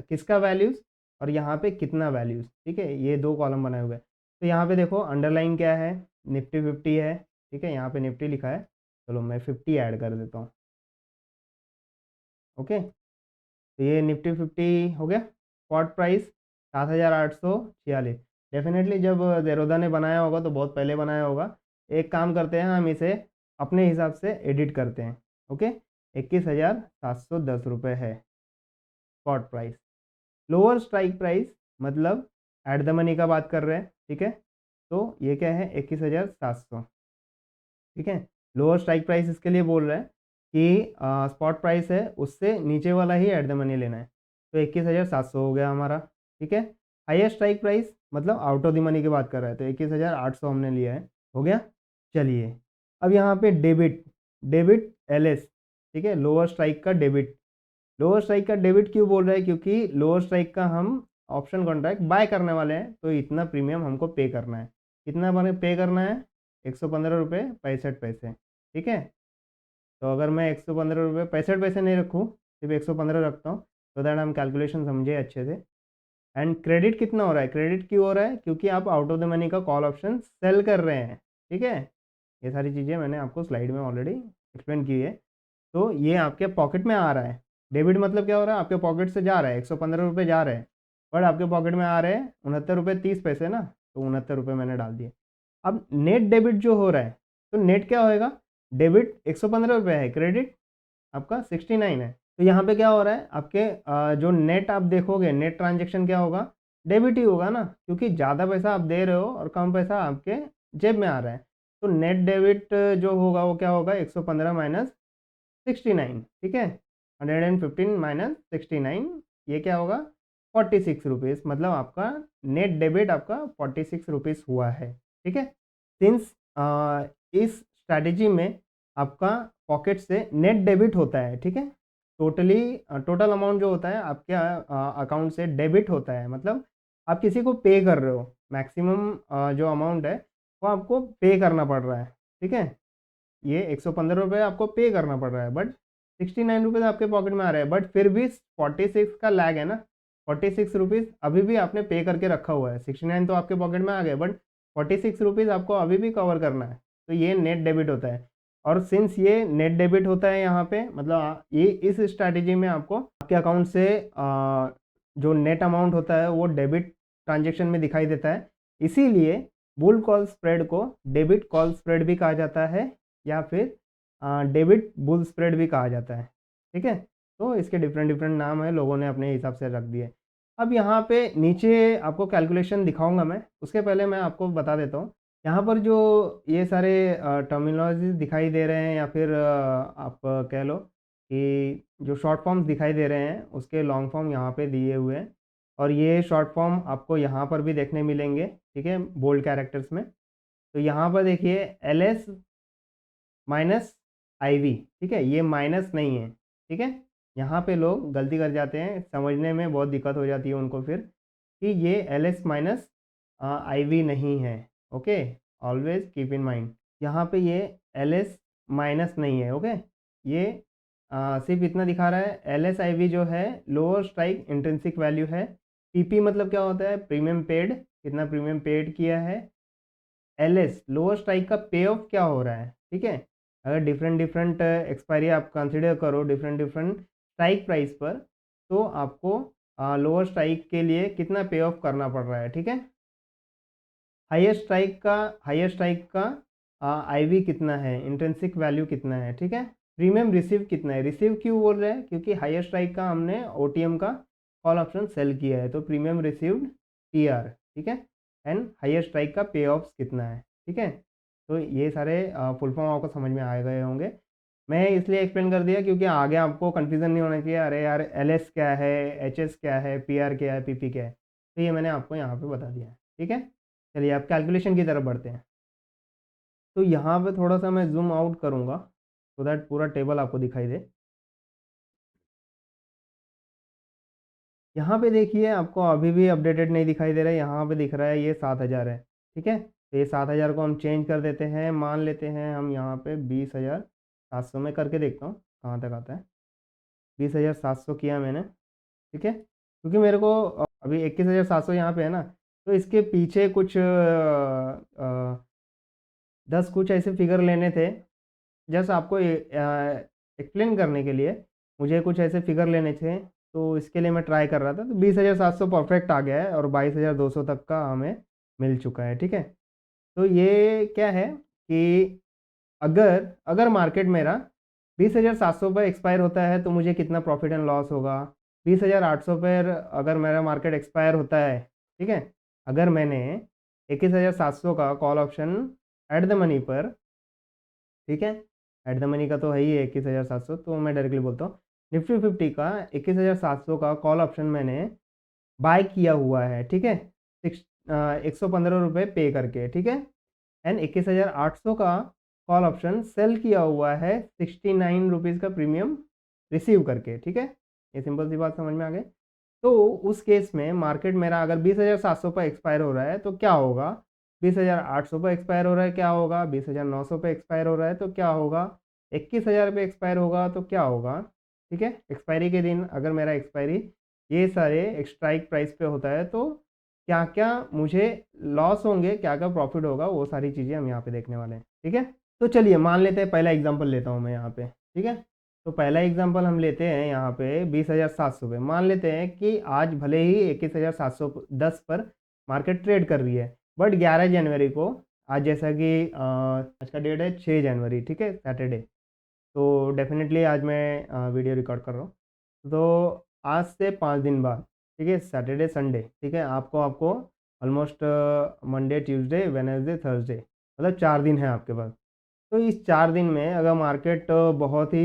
किसका वैल्यूज़ और यहाँ पे कितना वैल्यूज़, ठीक है? ये 2 कॉलम बनाए हुए हैं। तो यहाँ पे देखो अंडरलाइन क्या है? निफ्टी 50 है, ठीक है? यहाँ पे निफ्टी लिखा है। चलो मैं 50 ऐड कर देता हूँ, ओके? तो ये निफ्टी 50 हो गया। Spot price 7,846। डेफिनेटली जब ज़ेरोधा ने बनाया होगा तो बहुत पहले बनाया होगा। एक काम करते हैं, हम इसे अपने हिसाब से एडिट करते हैं, ओके? 21,710 रुपये है spot price. Lower strike price मतलब एट द मनी का बात कर रहे हैं, ठीक है? तो ये क्या है? 21,700, ठीक है? लोअर स्ट्राइक प्राइस इसके लिए बोल रहा है कि स्पॉट प्राइस है उससे नीचे वाला ही एट द मनी लेना है। तो 21,700 हो गया हमारा, ठीक है? हाईएस्ट स्ट्राइक प्राइस मतलब आउट ऑफ द मनी की बात कर रहा है, तो 21,800 हमने लिया है, हो गया? चलिए, अब यहाँ पे डेबिट, डेबिट एलएस, ठीक है? लोअर स्ट्राइक का डेबिट। लोअर स्ट्राइक का डेबिट क्यों बोल रहा है? क्योंकि लोअर स्ट्राइक का हम ऑप्शन कॉन्ट्रैक्ट बाय करने वाले हैं, तो इतना प्रीमियम हमको पे करना है। कितना पे करना है? 115 रुपये 65 पैसे, ठीक है? तो अगर मैं 115 रुपये 65 पैसे नहीं रखूँ, सिर्फ 115 रखता हूँ, तो दैट हम कैलकुलेशन समझे अच्छे से। एंड क्रेडिट कितना हो रहा है? क्रेडिट क्यों हो रहा है? क्योंकि आप आउट ऑफ द मनी का कॉल ऑप्शन सेल कर रहे हैं, ठीक है? ये सारी चीज़ें मैंने आपको स्लाइड में ऑलरेडी एक्सप्लेन की है। तो ये आपके पॉकेट में आ रहा है। डेबिट मतलब क्या हो रहा है? आपके पॉकेट से जा रहा है, 115 रुपये जा रहे हैं, बट आपके पॉकेट में आ रहे हैं 69 रुपये 30 पैसे ना, तो 69 रुपये मैंने डाल दिए। अब नेट डेबिट जो हो रहा है, तो नेट क्या होएगा? डेबिट 115 रुपये है, क्रेडिट आपका 69 है। तो यहाँ पे क्या हो रहा है? आपके जो नेट आप देखोगे, नेट ट्रांजेक्शन क्या होगा? डेबिट ही होगा ना, क्योंकि ज़्यादा पैसा आप दे रहे हो और कम पैसा आपके जेब में आ रहा है। तो नेट डेबिट जो होगा वो क्या होगा? 115 माइनस 69, ठीक है? 115 माइनस 69, ये क्या होगा? 46 रुपीज़, मतलब आपका नेट डेबिट आपका 46 रुपीज़ हुआ है, ठीक है? सिंस इस स्ट्रैटेजी में आपका पॉकेट से नेट डेबिट होता है, ठीक है? टोटल अमाउंट जो होता है आपके अकाउंट से डेबिट होता है, मतलब आप किसी को पे कर रहे हो। मैक्सिमम जो अमाउंट है वो आपको पे करना पड़ रहा है, ठीक है? ये 115 रुपये आपको पे करना पड़ रहा है, बट 69 रुपीज़ आपके पॉकेट में आ रहा है, बट फिर भी 46 का लैग है ना। 46 रुपीज़ अभी भी आपने पे करके रखा हुआ है। 69 तो आपके पॉकेट में आ गए, बट 46 रुपीज़ आपको अभी भी कवर करना है। तो ये नेट डेबिट होता है। और सिंस ये नेट डेबिट होता है यहाँ पे, मतलब ये इस स्ट्रैटेजी में आपको आपके अकाउंट से जो नेट अमाउंट होता है वो डेबिट ट्रांजेक्शन में दिखाई देता है। इसीलिए बुल कॉल स्प्रेड को डेबिट कॉल स्प्रेड भी कहा जाता है, या फिर डेबिट बुल स्प्रेड भी कहा जाता है, ठीक है? तो इसके डिफरेंट डिफरेंट नाम है, लोगों ने अपने हिसाब से रख दिए। अब यहाँ पे नीचे आपको कैलकुलेशन दिखाऊंगा मैं, उसके पहले मैं आपको बता देता हूँ। यहाँ पर जो ये सारे टर्मिनोलॉजी दिखाई दे रहे हैं, या फिर आप कह लो कि जो शॉर्ट फॉर्म्स दिखाई दे रहे हैं उसके लॉन्ग फॉर्म यहाँ पे दिए हुए हैं, और ये शॉर्ट फॉर्म आपको यहाँ पर भी देखने मिलेंगे, ठीक है, बोल्ड कैरेक्टर्स में। तो यहाँ पर देखिए LS माइनस IV, ठीक है? ये माइनस नहीं है, ठीक है? यहाँ पे लोग गलती कर जाते हैं, समझने में बहुत दिक्कत हो जाती है उनको फिर, कि ये LS माइनस IV नहीं है, okay? Always keep in mind, यहाँ पे ये LS माइनस नहीं है, ओके? ये सिर्फ इतना दिखा रहा है। LS IV जो है लोअर स्ट्राइक इंट्रिंसिक वैल्यू है। PP मतलब क्या होता है? प्रीमियम पेड, कितना प्रीमियम पेड किया है। LS लोअर स्ट्राइक का पे ऑफ क्या हो रहा है, ठीक है? अगर डिफरेंट डिफरेंट एक्सपायरी आप कंसिडर करो डिफरेंट डिफरेंट स्ट्राइक प्राइस पर, तो आपको लोअर स्ट्राइक के लिए कितना पे ऑफ करना पड़ रहा है, ठीक है? हाईएस्ट स्ट्राइक का IV कितना है, इंट्रिंसिक वैल्यू कितना है, ठीक है? प्रीमियम रिसीव कितना है? रिसीव क्यों बोल रहे हैं? क्योंकि हाईएस्ट स्ट्राइक का हमने OTM का कॉल ऑप्शन सेल किया है, तो प्रीमियम रिसीव्ड PR, ठीक है? एंड हाईएस्ट स्ट्राइक का पे ऑफ कितना है, ठीक है? तो ये सारे फुल फॉर्म आपको समझ में आ गए होंगे। मैं इसलिए एक्सप्लेन कर दिया क्योंकि आगे आपको कन्फ्यूज़न नहीं होना चाहिए, अरे यार LS क्या है, HS क्या है, PR क्या है, PP क्या है। तो ये मैंने आपको यहाँ पे बता दिया है, ठीक है? चलिए आप कैलकुलेशन की तरफ बढ़ते हैं। तो यहाँ पे थोड़ा-सा मैं ज़ूम आउट करूँगा, सो दैट पूरा टेबल आपको दिखाई दे। यहाँ पे देखिए आपको अभी भी अपडेटेड नहीं दिखाई दे रहा है, यहाँ पे दिख रहा है ये 7000 है, ठीक है? तो ये 7000 को हम चेंज कर देते हैं, मान लेते हैं हम यहाँ पे 20,700 में करके देखता हूँ, कहाँ तक आता है। 20,700 किया मैंने, ठीक है? क्योंकि मेरे को अभी 21,700 यहाँ पे है ना, तो इसके पीछे कुछ 10 कुछ ऐसे फिगर लेने थे। जस्ट आपको एक्सप्लेन करने के लिए मुझे कुछ ऐसे फिगर लेने थे, तो इसके लिए मैं ट्राई कर रहा था। तो 20,700 परफेक्ट आ गया है और 22,200 तक का हमें मिल चुका है, ठीक है? तो ये क्या है कि अगर अगर मार्केट मेरा 20,700 पर एक्सपायर होता है तो मुझे कितना प्रॉफिट एंड लॉस होगा? 20,800 पर अगर मेरा मार्केट एक्सपायर होता है, ठीक है? अगर मैंने 21,700 का call option at the money पर, ठीक है? एट द मनी का तो है ही 21,700, तो मैं डायरेक्टली बोलता हूँ निफ्टी 50 का 21,700 का कॉल ऑप्शन मैंने बाय किया हुआ है, ठीक है? 115 रुपये पे करके, ठीक है? एंड 21,800 का कॉल ऑप्शन सेल किया हुआ है 69 रुपीज़ का प्रीमियम रिसीव करके, ठीक है? ये सिंपल सी बात समझ में आ गई। तो उस केस में मार्केट मेरा अगर 20,700 पर एक्सपायर हो रहा है तो क्या होगा? 20,800 पर एक्सपायर हो रहा है क्या होगा? 20,900 पे एक्सपायर हो रहा है तो क्या होगा? 21,000 पे एक्सपायर होगा तो क्या होगा? ठीक है? एक्सपायरी के दिन अगर मेरा एक्सपायरी ये सारे स्ट्राइक प्राइस पे होता है तो क्या-क्या मुझे लॉस होंगे, क्या-क्या प्रॉफिट होगा, वो सारी चीज़ें हम यहाँ पे देखने वाले हैं, ठीक है? तो चलिए मान लेते हैं, पहला एग्जांपल लेता हूँ मैं यहाँ पे, ठीक है? तो पहला एग्जांपल हम लेते हैं यहाँ पे 20,700 पे। मान लेते हैं कि आज भले ही 21,710 पर मार्केट ट्रेड कर रही है, बट 11 जनवरी को, आज जैसा कि आज का डेट है 6 जनवरी, ठीक है? सैटरडे। तो डेफ़िनेटली आज मैं वीडियो रिकॉर्ड कर रहा हूँ। तो आज से 5 दिन बाद, ठीक है? सैटरडे, संडे, ठीक है? आपको आपको almost Monday, Tuesday, Wednesday, Thursday, मतलब 4 दिन है आपके पास। तो इस 4 दिन में अगर मार्केट बहुत ही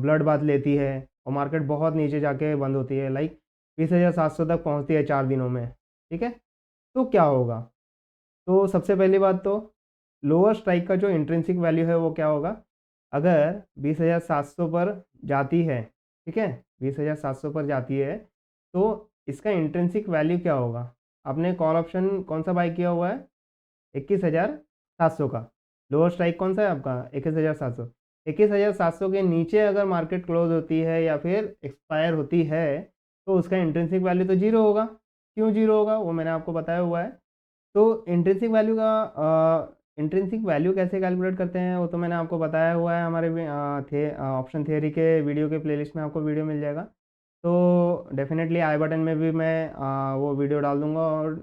ब्लड बाथ लेती है और मार्केट बहुत नीचे जाके बंद होती है, लाइक 20,700 तक पहुंचती है 4 दिनों में, ठीक है? तो क्या होगा? तो सबसे पहली बात तो लोअर स्ट्राइक का जो इंट्रिंसिक वैल्यू है वो क्या होगा? अगर 20,700 पर जाती है, ठीक है? 20,700 पर जाती है तो इसका इंट्रिंसिक वैल्यू क्या होगा? आपने कॉल ऑप्शन कौन सा बाय किया हुआ है? 21,700 का। लोअर स्ट्राइक कौन सा है आपका? 21,700। 21,700 के नीचे अगर मार्केट क्लोज होती है या फिर एक्सपायर होती है तो उसका इंट्रिंसिक वैल्यू तो जीरो होगा। क्यों जीरो होगा वो मैंने आपको बताया हुआ है। तो इंट्रिंसिक वैल्यू कैसे कैलकुलेट करते हैं वो तो मैंने आपको बताया हुआ है, हमारे ऑप्शन थियरी के वीडियो के प्लेलिस्ट में आपको वीडियो मिल जाएगा। तो डेफिनेटली आई बटन में भी मैं वो वीडियो डाल दूंगा और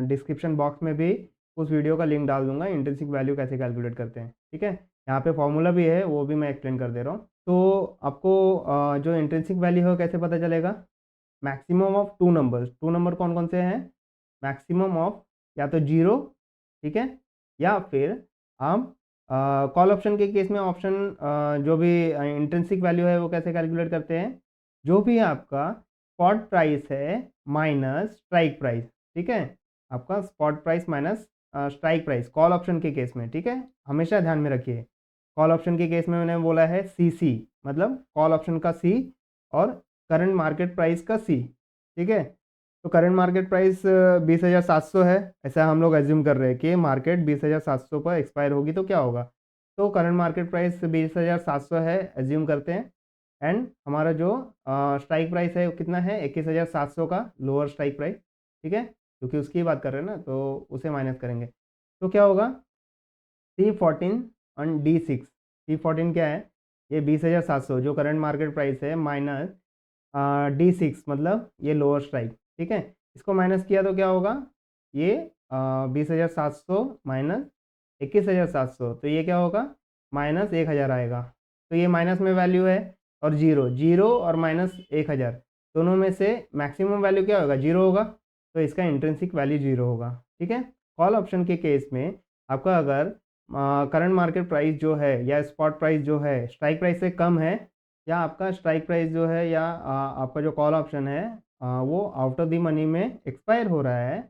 डिस्क्रिप्शन बॉक्स में भी उस वीडियो का लिंक डाल दूंगा, इंट्रिंसिक वैल्यू कैसे कैलकुलेट करते हैं, ठीक है? यहाँ पे फॉर्मूला भी है, वो भी मैं एक्सप्लेन कर दे रहा हूँ। तो आपको जो इंट्रिंसिक वैल्यू है कैसे पता चलेगा? Maximum of two numbers. Two number कौन कौन से हैं? मैक्सिमम ऑफ या तो जीरो, ठीक है? या फिर हम कॉल ऑप्शन के केस में ऑप्शन जो भी इंट्रिंसिक वैल्यू है वो कैसे कैलकुलेट करते हैं? जो भी आपका स्पॉट प्राइस है माइनस स्ट्राइक प्राइस, ठीक है? आपका spot price minus strike price call option के केस में, ठीक है? हमेशा ध्यान में रखिए। कॉल ऑप्शन के केस में मैंने बोला है सीसी, मतलब कॉल ऑप्शन का सी और करंट मार्केट प्राइस का सी, ठीक है? तो करंट मार्केट प्राइस 20,700 है, ऐसा हम लोग एज्यूम कर रहे हैं कि मार्केट 20,700 पर एक्सपायर होगी तो क्या होगा? तो करंट मार्केट प्राइस 20,700 है, एज्यूम करते हैं। एंड हमारा जो स्ट्राइक प्राइस है वो कितना है? 21,700 का लोअर स्ट्राइक प्राइस, ठीक है? क्योंकि उसकी ही बात कर रहे हैं ना, तो उसे माइनस करेंगे तो क्या होगा? C14 on D6। C14 क्या है? ये 20,700 जो करंट मार्केट प्राइस है माइनस D6, मतलब ये लोअर स्ट्राइक, ठीक है? इसको माइनस किया तो क्या होगा? ये 20,700 माइनस 21,700, तो ये क्या होगा? माइनस 1,000 आएगा। तो ये माइनस में वैल्यू है और जीरो, जीरो और माइनस 1,000 दोनों में से मैक्सिमम वैल्यू क्या होगा? जीरो होगा। तो इसका इंट्रिंसिक वैल्यू जीरो होगा, ठीक है? कॉल ऑप्शन के केस में आपका अगर करंट मार्केट प्राइस जो है या स्पॉट प्राइस जो है स्ट्राइक प्राइस से कम है, या आपका स्ट्राइक प्राइस जो है या आपका जो कॉल ऑप्शन है वो आउट ऑफ द मनी में एक्सपायर हो रहा है,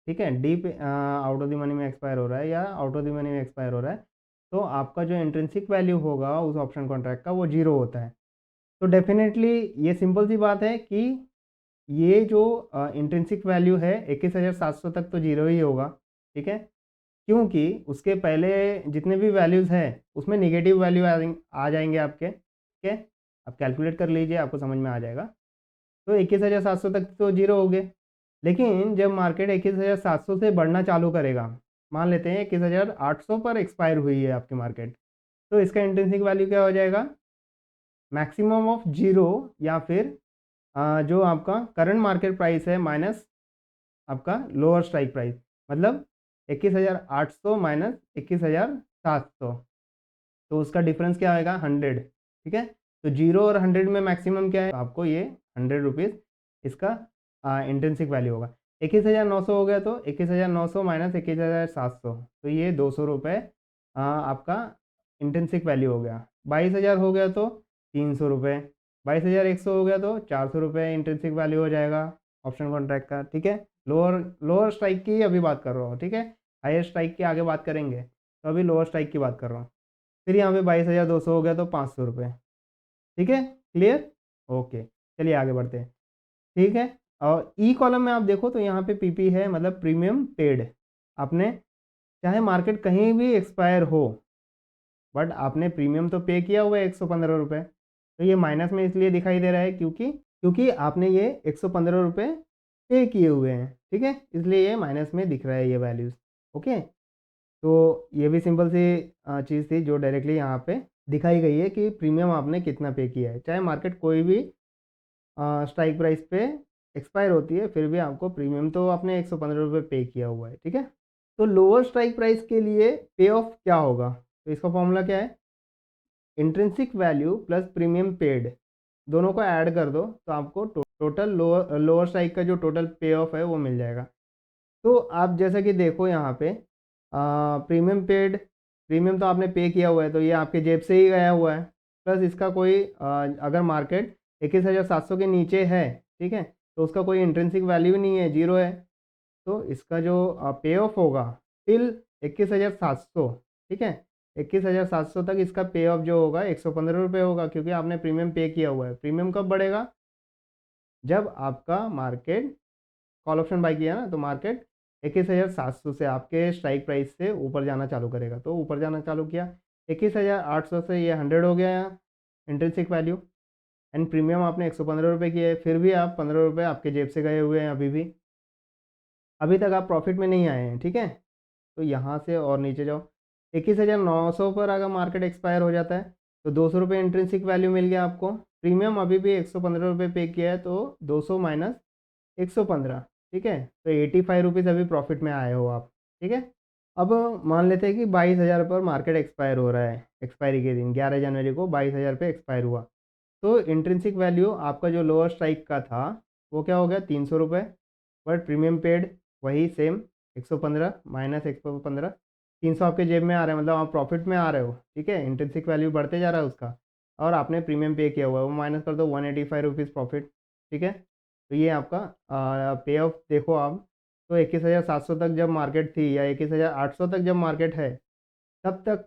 ठीक है? Deep out of the money में एक्सपायर हो रहा है या आउट ऑफ द मनी में एक्सपायर हो रहा है, तो आपका जो इंट्रिंसिक वैल्यू होगा उस ऑप्शन कॉन्ट्रैक्ट का वो जीरो होता है। तो डेफिनेटली ये सिंपल सी बात है कि ये जो इंट्रिंसिक वैल्यू है 21,700 तक तो जीरो ही होगा, ठीक है, क्योंकि उसके पहले जितने भी वैल्यूज़ हैं उसमें नेगेटिव वैल्यू आ जाएंगे आपके, ठीक है। आप कैलकुलेट कर लीजिए, आपको समझ में आ जाएगा। तो 21,700 तक तो जीरो हो गए, लेकिन जब मार्केट 21,700 से बढ़ना चालू करेगा, मान लेते हैं 21,800 पर एक्सपायर हुई है आपकी मार्केट, तो इसका इंट्रिंसिक वैल्यू क्या हो जाएगा, मैक्सिमम ऑफ जीरो, या फिर जो आपका करंट मार्केट प्राइस है माइनस आपका लोअर स्ट्राइक प्राइस, मतलब 21,800 माइनस 21,700, तो उसका डिफरेंस क्या आएगा, 100, ठीक है। तो जीरो और 100 में मैक्सिमम क्या है, तो आपको ये 100 रुपीज़ इसका इंट्रिंसिक वैल्यू होगा। 21,900 हो गया तो 21,900 माइनस 21,700, तो ये 200 रुपये आपका इंट्रिंसिक वैल्यू हो गया। 22,000 हो गया तो 300 रुपये, 22,100 हो गया तो 400 रुपये इंट्रिंसिक वैल्यू हो जाएगा ऑप्शन कॉन्ट्रैक्ट का, ठीक है। लोअर लोअर स्ट्राइक की अभी बात कर रहा हूँ, ठीक है। हायर स्ट्राइक की आगे बात करेंगे, तो अभी लोअर स्ट्राइक की बात कर रहा हूँ। फिर यहाँ पे 22,200 हो गया तो 500 रुपये, ठीक है, क्लियर, ओके। चलिए आगे बढ़ते हैं, ठीक है। और ई कॉलम में आप देखो तो यहाँ पे पीपी है, मतलब प्रीमियम पेड। आपने चाहे मार्केट कहीं भी एक्सपायर हो, बट आपने प्रीमियम तो पे किया हुआ है 115 रुपये, तो ये माइनस में इसलिए दिखाई दे रहा है क्योंकि आपने ये 115 रुपये पे किए हुए हैं, ठीक है, इसलिए ये माइनस में दिख रहा है ये वैल्यूज़, ओके। तो ये भी सिंपल सी चीज़ थी जो डायरेक्टली यहाँ पे दिखाई गई है कि प्रीमियम आपने कितना पे किया है। चाहे मार्केट कोई भी स्ट्राइक प्राइस पे एक्सपायर होती है, फिर भी आपको प्रीमियम तो आपने 115 रुपये पे किया हुआ है, ठीक है। तो लोअर स्ट्राइक प्राइस के लिए पे ऑफ क्या होगा, तो इसका फॉर्मूला क्या है, intrinsic value plus premium paid, दोनों को ऐड कर दो तो आपको टोटल लोअर स्ट्राइक का जो टोटल पे ऑफ है वो मिल जाएगा। तो आप जैसा कि देखो यहाँ पे प्रीमियम पेड, प्रीमियम तो आपने पे किया हुआ है तो ये आपके जेब से ही गया हुआ है, प्लस इसका कोई अगर मार्केट 21,700 के नीचे है, ठीक है, तो उसका कोई इंट्रिंसिक वैल्यू नहीं है, जीरो है। तो इसका जो पे ऑफ होगा टिल 21,700, ठीक है, 21,700 तक इसका पे ऑफ जो होगा 115 रुपये होगा, क्योंकि आपने प्रीमियम पे किया हुआ है। प्रीमियम कब बढ़ेगा, जब आपका मार्केट कॉल ऑप्शन बाय किया ना, तो मार्केट 21,700 से आपके स्ट्राइक प्राइस से ऊपर जाना चालू करेगा, तो ऊपर जाना चालू किया 21,800 से ये 100 हो गया इंट्रिंसिक वैल्यू, एंड प्रीमियम आपने 115 रुपये किए, फिर भी आप 15 रुपये आपके जेब से गए हुए हैं, अभी तक आप प्रॉफिट में नहीं आए हैं, ठीक है। तो यहाँ से और नीचे जाओ, 21,900 पर अगर मार्केट एक्सपायर हो जाता है तो 200 रुपये इंट्रिंसिक वैल्यू मिल गया आपको। प्रीमियम अभी भी 115 रुपये पे किया है, तो 200 माइनस 115, ठीक है, तो 85 रुपीज़ अभी प्रॉफिट में आए हो आप, ठीक है। अब मान लेते हैं कि 22,000 पर मार्केट एक्सपायर हो रहा है, एक्सपायरी के दिन 11 जनवरी को 22,000 पे एक्सपायर हुआ, तो इंट्रिंसिक वैल्यू आपका जो लोअर स्ट्राइक का था वो क्या हो गया, 300 रुपये, बट प्रीमियम पेड वही सेम 115 माइनस 115, 300 आपके जेब में आ रहा है, मतलब आप प्रॉफिट में आ रहे हो, ठीक है, इंट्रिंसिक वैल्यू बढ़ते जा रहा है उसका, और आपने प्रीमियम पे किया हुआ है, वो माइनस कर दो 185 रुपीज़ प्रॉफिट, ठीक है। तो ये आपका पे ऑफ देखो आप, तो 21,700 तक जब मार्केट थी या 21,800 तक जब मार्केट है, तब तक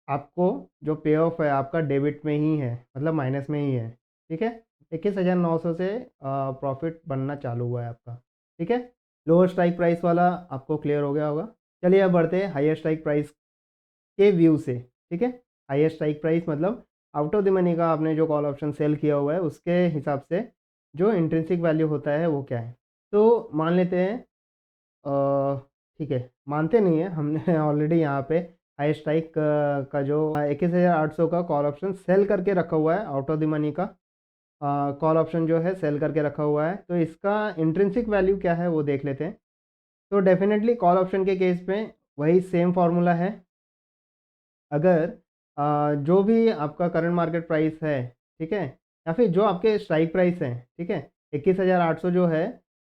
आपको जो पे ऑफ है आपका डेबिट में ही है, मतलब माइनस में ही है, ठीक है। 21,900 से प्रॉफिट बनना चालू हुआ है आपका, ठीक है। लोअर स्ट्राइक प्राइस वाला आपको क्लियर हो गया होगा। चलिए अब बढ़ते हैं हायर स्ट्राइक प्राइस के व्यू से, ठीक है। हायर स्ट्राइक प्राइस मतलब आउट ऑफ द मनी का आपने जो कॉल ऑप्शन सेल किया हुआ है उसके हिसाब से जो इंट्रिंसिक वैल्यू होता है वो क्या है। तो मान लेते हैं ठीक है, मानते नहीं है हमने ऑलरेडी यहाँ पे हाई स्ट्राइक का जो 21,800 का कॉल ऑप्शन सेल करके रखा हुआ है, आउट ऑफ द मनी का कॉल ऑप्शन जो है सेल करके रखा हुआ है, तो इसका इंट्रिंसिक वैल्यू क्या है वो देख लेते हैं। तो डेफिनेटली कॉल ऑप्शन के केस में वही सेम फार्मूला है। अगर जो भी आपका करंट मार्केट प्राइस है, ठीक है, या फिर जो आपके स्ट्राइक प्राइस है, ठीक है, 21,800 जो है,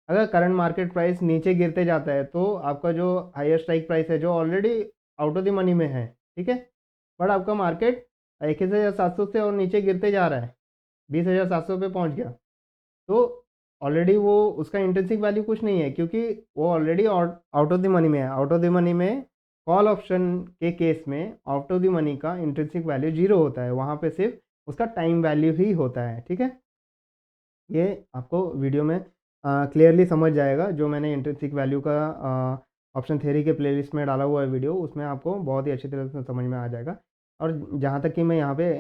अगर करंट मार्केट प्राइस नीचे गिरते जाता है तो आपका जो हायर स्ट्राइक प्राइस है जो already out of the money में है, ठीक है, बट आपका मार्केट 21,700 से और नीचे गिरते जा रहा है, 20,700 पे पहुंच गया, तो ऑलरेडी वो उसका इंट्रिंसिक वैल्यू कुछ नहीं है, क्योंकि वो already out of the money में है। आउट ऑफ द मनी में कॉल ऑप्शन के केस में आउट ऑफ द मनी का इंट्रिंसिक वैल्यू जीरो होता है, वहाँ पे सिर्फ उसका टाइम वैल्यू ही होता है, ठीक है। ये आपको वीडियो में क्लियरली समझ जाएगा। जो मैंने इंट्रिंसिक वैल्यू का ऑप्शन थ्योरी के प्लेलिस्ट में डाला हुआ है वीडियो, उसमें आपको बहुत ही अच्छी तरह से समझ में आ जाएगा। और जहाँ तक कि मैं यहाँ पे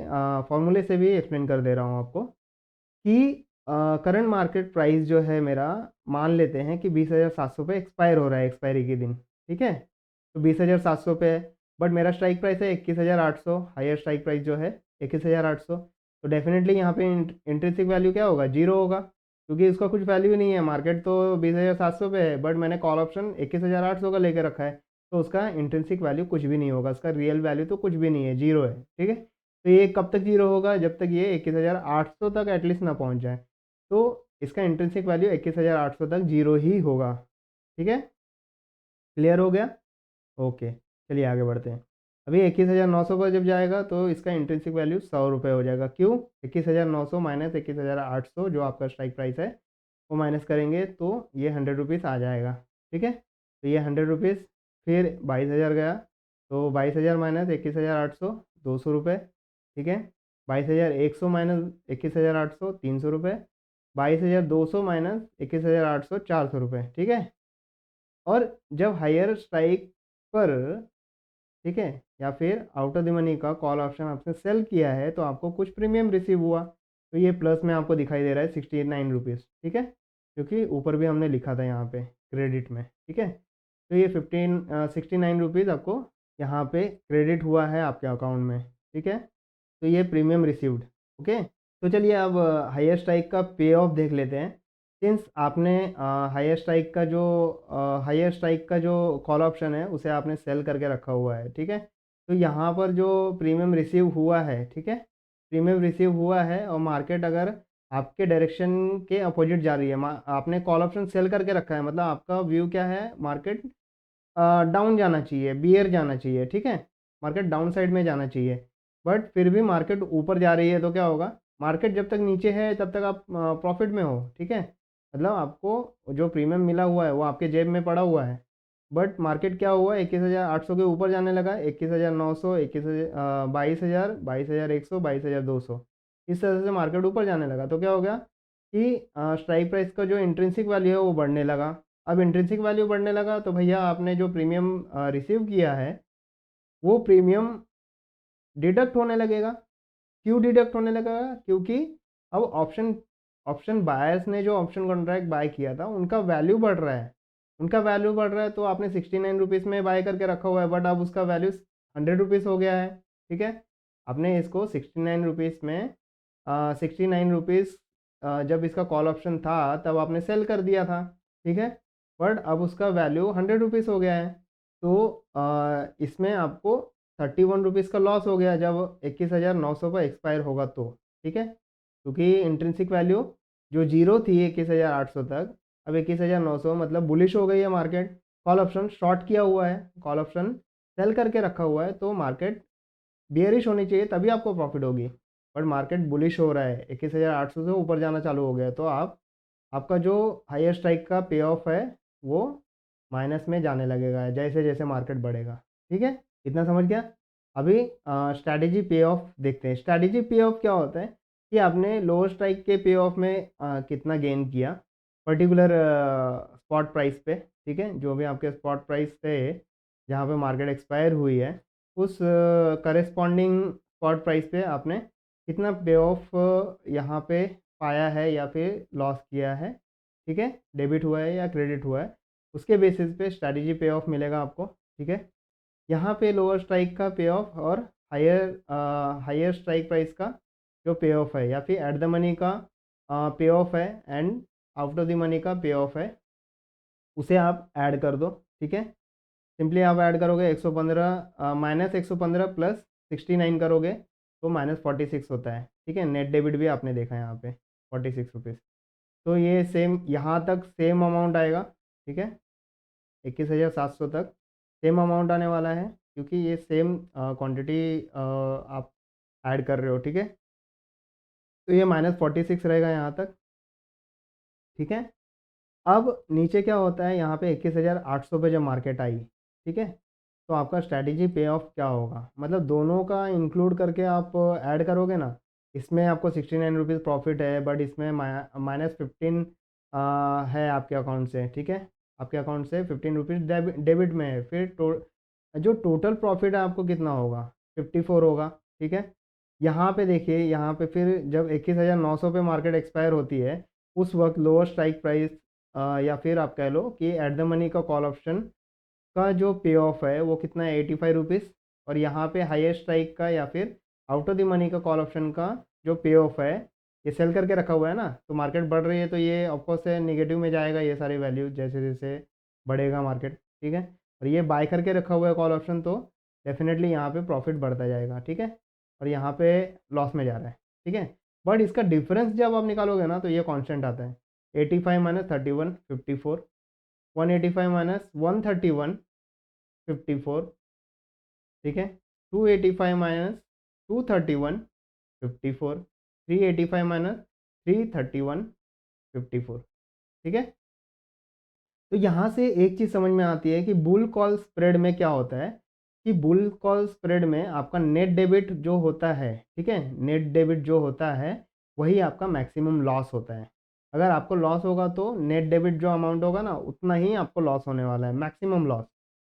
फॉर्मूले से भी एक्सप्लेन कर दे रहा हूँ आपको कि करंट मार्केट प्राइस जो है मेरा, मान लेते हैं कि 20,700 पे एक्सपायर हो रहा है एक्सपायरी के दिन, ठीक है? तो 20,700 पे है, बट मेरा स्ट्राइक प्राइस है 21,800, हायर स्ट्राइक प्राइस जो है 21,800। तो डेफिनेटली यहाँ पे इंट्रिंसिक वैल्यू क्या होगा? जीरो होगा, क्योंकि इसका कुछ वैल्यू ही नहीं है। मार्केट तो 20,700 पे है, बट मैंने कॉल ऑप्शन 21,800 का लेके रखा है, तो उसका इंट्रिंसिक वैल्यू कुछ भी नहीं होगा, उसका रियल वैल्यू तो कुछ भी नहीं है, जीरो है, ठीक है? तो ये कब तक जीरो होगा? जब तक ये 21,800 तक एटलीस्ट ना पहुँच जाए। तो इसका इंट्रिंसिक वैल्यू 21,800 तक जीरो ही होगा, ठीक है? क्लियर हो गया? ओके, चलिए आगे बढ़ते हैं। अभी 21,900 पर जब जाएगा तो इसका इंट्रिंसिक वैल्यू 100 रुपये हो जाएगा। क्यों? 21,900 माइनस 21,800 जो आपका स्ट्राइक प्राइस है, वो माइनस करेंगे तो ये 100 रुपीज़ आ जाएगा, ठीक है? तो ये 100 रुपीज़, फिर 22,000 गया, तो 22,000 माइनस 21,800, 200 रुपये, ठीक है? 22,100 माइनस 21,800, 300 रुपये, 22,200 माइनस 21,800, 400 रुपये, ठीक है? और जब हायर स्ट्राइक पर, ठीक है, या फिर आउट ऑफ द मनी का कॉल ऑप्शन आपने सेल किया है, तो आपको कुछ प्रीमियम रिसीव हुआ, तो ये प्लस में आपको दिखाई दे रहा है 69 रुपीज़, ठीक है? क्योंकि ऊपर भी हमने लिखा था यहाँ पे क्रेडिट में, ठीक है? तो ये 69 रुपीज़ आपको यहाँ पे क्रेडिट हुआ है आपके अकाउंट में, ठीक है? तो ये प्रीमियम रिसीव्ड, ओके? तो चलिए अब हायर स्ट्राइक का पे ऑफ देख लेते हैं। सिंस आपने हायर स्ट्राइक का जो कॉल ऑप्शन है, उसे आपने सेल करके रखा हुआ है, ठीक है? तो यहाँ पर जो प्रीमियम रिसीव हुआ है, ठीक है? प्रीमियम रिसीव हुआ है और मार्केट अगर आपके डायरेक्शन के अपोजिट जा रही है, आपने कॉल ऑप्शन सेल करके रखा है, मतलब आपका व्यू क्या है? मार्केट डाउन जाना चाहिए, बियर जाना चाहिए, ठीक है? मार्केट डाउन साइड में जाना चाहिए, बट फिर भी मार्केट ऊपर जा रही है, तो क्या होगा? मार्केट जब तक नीचे है तब तक आप प्रॉफिट में हो, ठीक है? मतलब आपको जो प्रीमियम मिला हुआ है वो आपके जेब में पड़ा हुआ है, बट मार्केट क्या हुआ? 21,800 के ऊपर जाने लगा, 21,900, 22,000, 22,100, 22,200, इस तरह से मार्केट ऊपर जाने लगा। तो क्या हो गया कि स्ट्राइक प्राइस का जो इंट्रिंसिक वैल्यू है वो बढ़ने लगा। अब इंट्रिंसिक वैल्यू बढ़ने लगा तो भैया आपने जो प्रीमियम रिसीव किया है, वो प्रीमियम डिडक्ट होने लगेगा। क्यों डिडक्ट होने लगेगा? क्योंकि अब ऑप्शन ऑप्शन बायर्स ने जो ऑप्शन कॉन्ट्रैक्ट बाय किया था, उनका वैल्यू बढ़ रहा है। उनका वैल्यू बढ़ रहा है, तो आपने 69 रुपीज़ में बाय करके रखा हुआ है, बट अब उसका वैल्यू 100 रुपीज़ हो गया है, ठीक है? आपने इसको 69 रुपीज़ में 69 रुपीज़ जब इसका कॉल ऑप्शन था तब आपने सेल कर दिया था, ठीक है? बट अब उसका वैल्यू 100 रुपीज़ हो गया है। तो इसमें आपको 31 रुपीज़ का लॉस हो गया जब 21,900 पर एक्सपायर होगा तो, ठीक है? क्योंकि इंट्रिंसिक वैल्यू जो जीरो थी 21,800 तक, अब 21,900 मतलब बुलिश हो गई है मार्केट। कॉल ऑप्शन शॉर्ट किया हुआ है, कॉल ऑप्शन सेल करके रखा हुआ है, तो मार्केट बियरिश होनी चाहिए तभी आपको प्रॉफिट होगी। बट मार्केट बुलिश हो रहा है, 21,800 से ऊपर जाना चालू हो गया है, तो आपका जो हायर स्ट्राइक का पे ऑफ है वो माइनस में जाने लगेगा जैसे जैसे मार्केट बढ़ेगा, ठीक है? इतना समझ गया? अभी स्ट्रैटेजी पे ऑफ देखते हैं। स्ट्रैटेजी पे ऑफ क्या होता है कि आपने लोअर स्ट्राइक के पे ऑफ में कितना गेन किया पर्टिकुलर स्पॉट प्राइस पे, ठीक है? जो भी आपके स्पॉट प्राइस थे जहाँ पे मार्केट एक्सपायर हुई है, उस करेस्पॉन्डिंग स्पॉट प्राइस पे आपने कितना पे ऑफ यहाँ पे पाया है या फिर लॉस किया है, ठीक है? डेबिट हुआ है या क्रेडिट हुआ है, उसके बेसिस पे स्ट्रैटेजी पे ऑफ मिलेगा आपको, ठीक है? यहाँ पे लोअर स्ट्राइक का पे ऑफ और हायर स्ट्राइक प्राइस का जो पे ऑफ है, या फिर एट द मनी का पे ऑफ है and out of the money का पे ऑफ है, उसे आप ऐड कर दो, ठीक है? सिंपली आप ऐड करोगे 115 माइनस 115 प्लस 69 करोगे तो माइनस 46 होता है, ठीक है? नेट डेबिट भी आपने देखा है यहाँ पे 46 रुपीज़। तो ये सेम यहाँ तक सेम अमाउंट आएगा, ठीक है? 21,700 तक सेम अमाउंट आने वाला है, क्योंकि ये सेम क्वांटिटी आप ऐड कर रहे हो, ठीक है? तो ये -46 रहेगा यहाँ तक, ठीक है? अब नीचे क्या होता है, यहाँ पे 21,800 पे जब मार्केट आई, ठीक है? तो आपका स्ट्रैटेजी पे ऑफ क्या होगा? मतलब दोनों का इंक्लूड करके आप ऐड करोगे ना, इसमें आपको 69 रुपीज़ प्रॉफिट है, बट इसमें -15 है आपके अकाउंट से, ठीक है। आपके अकाउंट से 15 रुपीज़ डेबिट में है। फिर जो टोटल प्रॉफिट है आपको कितना होगा, 54 होगा, ठीक है। यहाँ पे देखिए, यहाँ पे फिर जब 21,900 पे मार्केट एक्सपायर होती है, उस वक्त लोअर स्ट्राइक प्राइस या फिर आप कह लो कि एट द मनी का कॉल ऑप्शन का जो पे ऑफ है वो कितना है, 85 रुपीज़। और यहाँ पे हाईएस्ट स्ट्राइक का या फिर आउट ऑफ द मनी का कॉल ऑप्शन का जो पे ऑफ है, ये सेल करके रखा हुआ है ना, तो मार्केट बढ़ रही है तो ये ऑफकोर्स से निगेटिव में जाएगा, ये सारी वैल्यू जैसे जैसे बढ़ेगा मार्केट, ठीक है। और ये बाय करके रखा हुआ है कॉल ऑप्शन, तो डेफिनेटली यहाँ पे प्रॉफिट बढ़ता जाएगा, ठीक है। और यहाँ पे लॉस में जा रहा है, ठीक है। बट इसका डिफरेंस जब आप निकालोगे ना तो ये कांस्टेंट आता है, 85 माइनस 31 54, 185 माइनस 131 54, ठीक है। 285 माइनस 231 54, 385 माइनस 331 54, ठीक है। तो यहाँ से एक चीज़ समझ में आती है कि बुल कॉल स्प्रेड में क्या होता है, कि बुल कॉल स्प्रेड में आपका नेट डेबिट जो होता है, ठीक है, नेट डेबिट जो होता है वही आपका मैक्सिमम लॉस होता है। अगर आपको लॉस होगा तो नेट डेबिट जो अमाउंट होगा ना उतना ही आपको लॉस होने वाला है, मैक्सिमम लॉस।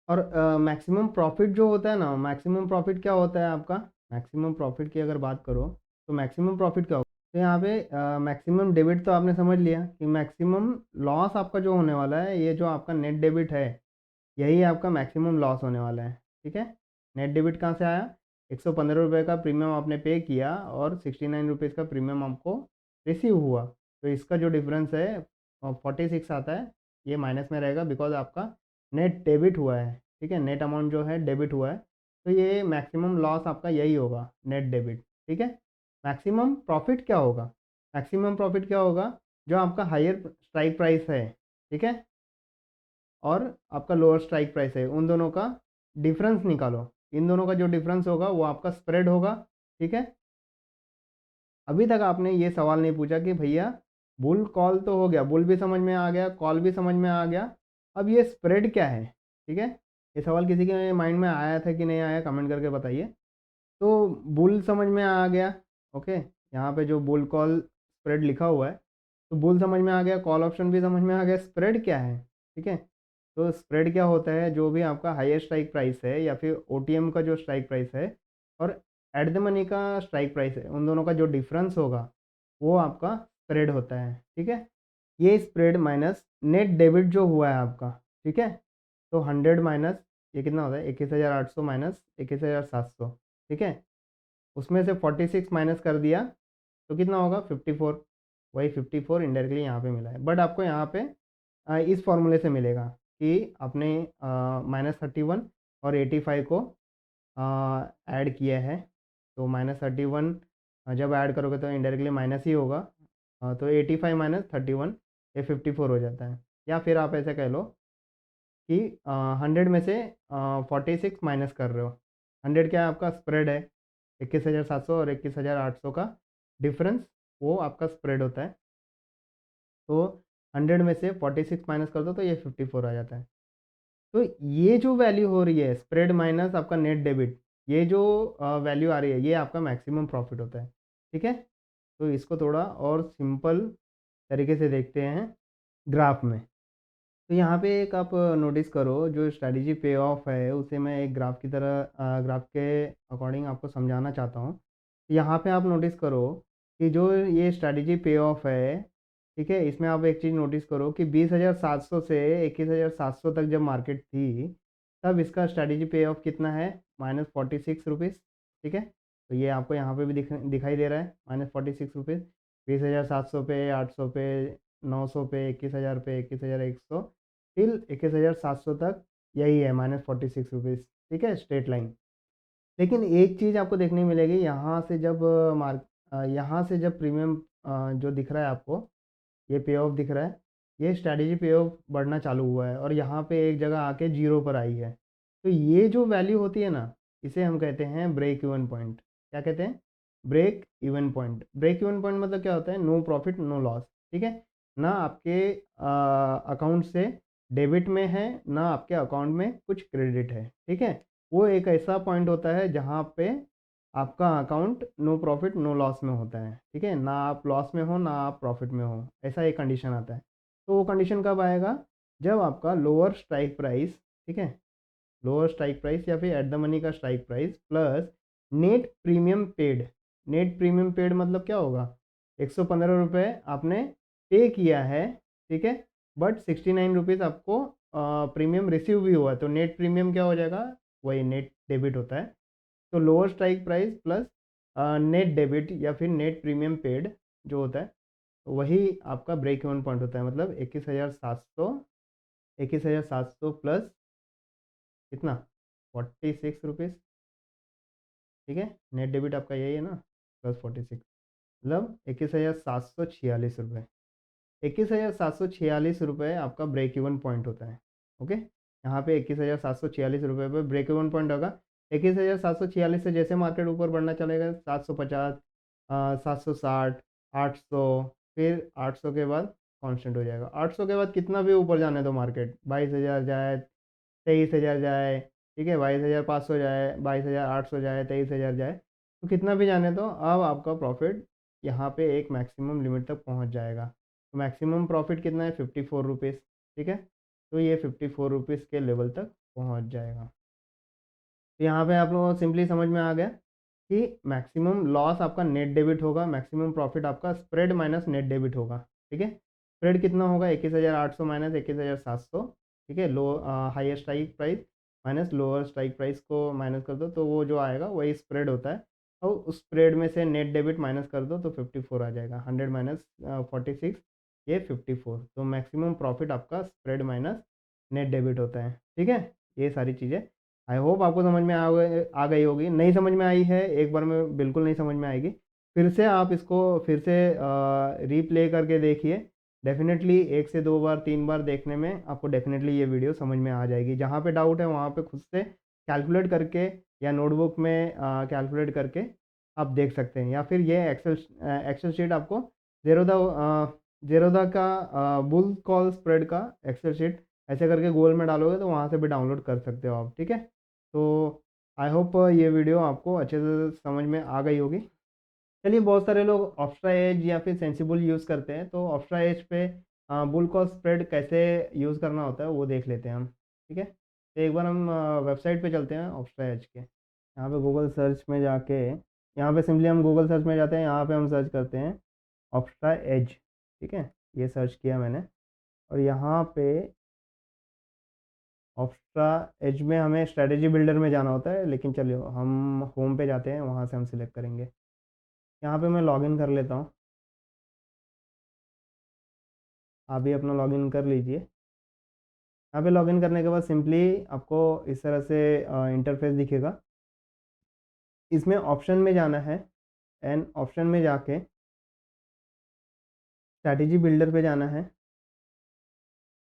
और मैक्सिमम प्रॉफिट जो होता है ना, मैक्सिमम प्रॉफिट क्या होता है आपका, मैक्सिमम प्रॉफिट की अगर बात करो तो मैक्सिमम प्रॉफिट क्या होगा, तो यहाँ पे मैक्सिमम डेबिट तो आपने समझ लिया कि मैक्सिमम लॉस आपका जो होने वाला है, ये जो आपका नेट डेबिट है यही आपका मैक्सिमम लॉस होने वाला है, ठीक है। नेट डेबिट कहाँ से आया, 115 रुपये का प्रीमियम आपने पे किया और 69 रुपीज़ का प्रीमियम आपको रिसीव हुआ, तो इसका जो डिफरेंस है 46 आता है, ये माइनस में रहेगा बिकॉज आपका नेट डेबिट हुआ है, ठीक है, नेट अमाउंट जो है डेबिट हुआ है, तो ये मैक्सिमम लॉस आपका यही होगा, नेट डेबिट, ठीक है। मैक्सिमम प्रॉफिट क्या होगा, मैक्सिमम प्रॉफिट क्या होगा, जो आपका हायर स्ट्राइक प्राइस है, ठीक है, और आपका लोअर स्ट्राइक प्राइस है, उन दोनों का डिफरेंस निकालो। इन दोनों का जो डिफरेंस होगा वो आपका स्प्रेड होगा, ठीक है। अभी तक आपने ये सवाल नहीं पूछा कि भैया बुल कॉल तो हो गया, बुल भी समझ में आ गया, कॉल भी समझ में आ गया, अब ये स्प्रेड क्या है, ठीक है। ये सवाल किसी के माइंड में आया था कि नहीं आया, कमेंट करके बताइए। तो बुल समझ में आ गया, ओके, यहाँ पे जो बुल कॉल स्प्रेड लिखा हुआ है, तो बुल समझ में आ गया, कॉल ऑप्शन भी समझ में आ गया, स्प्रेड क्या है, ठीक है। तो स्प्रेड क्या होता है, जो भी आपका हाईएस्ट स्ट्राइक प्राइस है या फिर ओटीएम का जो स्ट्राइक प्राइस है और एट द मनी का स्ट्राइक प्राइस है, उन दोनों का जो डिफरेंस होगा वो आपका स्प्रेड होता है, ठीक है। ये स्प्रेड माइनस नेट डेबिट जो हुआ है आपका, ठीक है। तो 100 माइनस ये कितना होता है, 21,800 माइनस 21,700, ठीक है। उसमें से 46 माइनस कर दिया तो कितना होगा, 54, वही 54 इनडायरेक्टली यहाँ पे मिला है, बट आपको यहाँ पे इस फॉर्मूले से मिलेगा कि आपने -31 और 85 को ऐड किया है, तो -31 जब ऐड करोगे तो इनडायरेक्टली माइनस ही होगा, तो 85 माइनस 31 ये 54 हो जाता है। या फिर आप ऐसे कह लो कि 100 में से 46 माइनस कर रहे हो, 100 क्या है आपका स्प्रेड है, 21,700 और 21,800 का डिफरेंस वो आपका स्प्रेड होता है, तो 100 में से 46 माइनस कर दो तो ये 54 आ जाता है। तो ये जो वैल्यू हो रही है स्प्रेड माइनस आपका नेट डेबिट, ये जो वैल्यू आ रही है ये आपका मैक्सिमम प्रॉफिट होता है, ठीक है। तो इसको थोड़ा और सिंपल तरीके से देखते हैं ग्राफ में। तो यहाँ पे एक आप नोटिस करो, जो स्ट्रैटेजी पे ऑफ है उसे मैं एक ग्राफ की तरह ग्राफ के अकॉर्डिंग आपको समझाना चाहता हूँ। यहाँ पे आप नोटिस करो कि जो ये स्ट्रैटेजी पे ऑफ है, ठीक है, इसमें आप एक चीज़ नोटिस करो कि 20,700 से 21,700 तक जब मार्केट थी तब इसका स्ट्रैटेजी पे ऑफ कितना है, -46 रुपीज़, ठीक है। तो ये आपको यहाँ पे भी दिखाई दे रहा है -46 रुपीज़, 20,700 पे, 800 पे, 900 पे, 21,000 पे, 21,100 टिल 21,700 तक यही है -46 रुपीज़, ठीक है, स्ट्रेट लाइन। लेकिन एक चीज़ आपको देखने मिलेगी, यहाँ से जब यहाँ से जब प्रीमियम जो दिख रहा है आपको, ये पे ऑफ दिख रहा है, ये स्ट्रैटेजी पे ऑफ बढ़ना चालू हुआ है और यहाँ पे एक जगह आके जीरो पर आई है। तो ये जो वैल्यू होती है ना, इसे हम कहते हैं ब्रेक इवन पॉइंट। क्या कहते हैं, break even point. Break even point मतलब क्या होता है, नो प्रॉफिट नो लॉस, ठीक है। ना आपके अकाउंट से डेबिट में है, ना आपके अकाउंट में कुछ क्रेडिट है, ठीक है। वो एक ऐसा पॉइंट होता है जहाँ पे आपका account no profit no loss में होता है, ठीक है, ना आप लॉस में हो ना आप प्रॉफिट में हो, ऐसा एक कंडीशन आता है। तो वो कंडीशन कब आएगा, जब आपका लोअर स्ट्राइक प्राइस, ठीक है, लोअर स्ट्राइक प्राइस या फिर एट द मनी का strike price plus net premium paid. Net premium paid मतलब क्या होगा, 115 रुपये आपने पे किया है, ठीक है, बट 69 रुपीज़ आपको प्रीमियम रिसीव भी हुआ, तो नेट प्रीमियम क्या हो जाएगा, वही नेट डेबिट होता है। तो lower strike price plus net debit या फिर नेट प्रीमियम पेड जो होता है, वही आपका ब्रेक इवन पॉइंट होता है। मतलब 21,700 प्लस कितना, 46 रुपीज़, ठीक है, नेट डेबिट आपका यही है ना, प्लस 46, मतलब 21,746 रुपये। 21,746 रुपये आपका ब्रेक इवन पॉइंट होता है। ओके, यहाँ पे 21,746 रुपये पर ब्रेक इवन पॉइंट होगा। 21,746 से जैसे मार्केट ऊपर बढ़ना चलेगा, 750, 760, 800, फिर 800 के बाद कांस्टेंट हो जाएगा। 800 के बाद कितना भी ऊपर जाने दो मार्केट, 22,000 जाए, 23,000 जाए, ठीक है, 22,500 जाए, 22,800 जाए, 23,000 जाए, तो कितना भी जाने दो, अब आपका प्रॉफिट यहाँ पे एक मैक्सिमम लिमिट तक पहुँच जाएगा। तो मैक्सिमम प्रॉफिट कितना है, 54 रुपीज़, ठीक है, तो ये 54 रुपीज़ के लेवल तक पहुँच जाएगा। तो यहाँ पे आप लोगों को सिंपली समझ में आ गया कि मैक्सिमम लॉस आपका नेट डेबिट होगा, मैक्सिमम प्रॉफिट आपका स्प्रेड माइनस नेट डेबिट होगा, ठीक है। स्प्रेड कितना होगा, 21,800 माइनस 21,700, ठीक है, लो highest strike price minus lower strike price को माइनस कर दो, तो वो जो आएगा वही स्प्रेड होता है। और उस स्प्रेड में से नेट डेबिट माइनस कर दो तो 54 आ जाएगा, 100 माइनस 46, ये 54। तो मैक्सिमम प्रॉफिट आपका स्प्रेड माइनस नेट डेबिट होता है, ठीक है। ये सारी चीज़ें आई होप आपको समझ में आ गई होगी। नहीं समझ में आई है, एक बार में बिल्कुल नहीं समझ में आएगी, फिर से आप इसको फिर से रीप्ले करके देखिए। डेफिनेटली 1 से 2 बार 3 बार देखने में आपको डेफिनेटली ये वीडियो समझ में आ जाएगी। जहाँ पे डाउट है वहाँ पे खुद से कैलकुलेट करके या नोटबुक में कैलकुलेट करके आप देख सकते हैं, या फिर ये एक्सेल शीट आपको ज़ेरोधा का बुल कॉल स्प्रेड का एक्सेल शीट ऐसे करके गूगल में डालोगे तो वहाँ से भी डाउनलोड कर सकते हो आप, ठीक है। तो आई होप ये वीडियो आपको अच्छे से समझ में आ गई होगी। चलिए, बहुत सारे लोग ऑप्स्ट्रा एज या फिर सेंसिबल यूज़ करते हैं, तो ऑप्स्ट्रा एज पे बुल कॉल स्प्रेड कैसे यूज़ करना होता है वो देख लेते हैं हम, ठीक है। तो एक बार हम वेबसाइट पे चलते हैं ऑप्स्ट्रा एज के, यहाँ पे गूगल सर्च में जाके, यहाँ पे सिंपली हम गूगल सर्च में जाते हैं, यहाँ पे हम सर्च करते हैं ऑप्स्ट्रा एज, ठीक है, ये सर्च किया मैंने, और यहाँ पे ऑप्स्ट्रा एज में हमें स्ट्रेटेजी बिल्डर में जाना होता है, लेकिन चलिए हम होम पे जाते हैं, वहाँ से हम सिलेक्ट करेंगे। यहाँ पे मैं लॉगिन कर लेता हूँ, आप भी अपना लॉगिन कर लीजिए। यहाँ पे लॉगिन करने के बाद सिंपली आपको इस तरह से इंटरफेस दिखेगा। इसमें ऑप्शन में जाना है, एंड ऑप्शन में जाके स्ट्रैटेजी बिल्डर पे जाना है।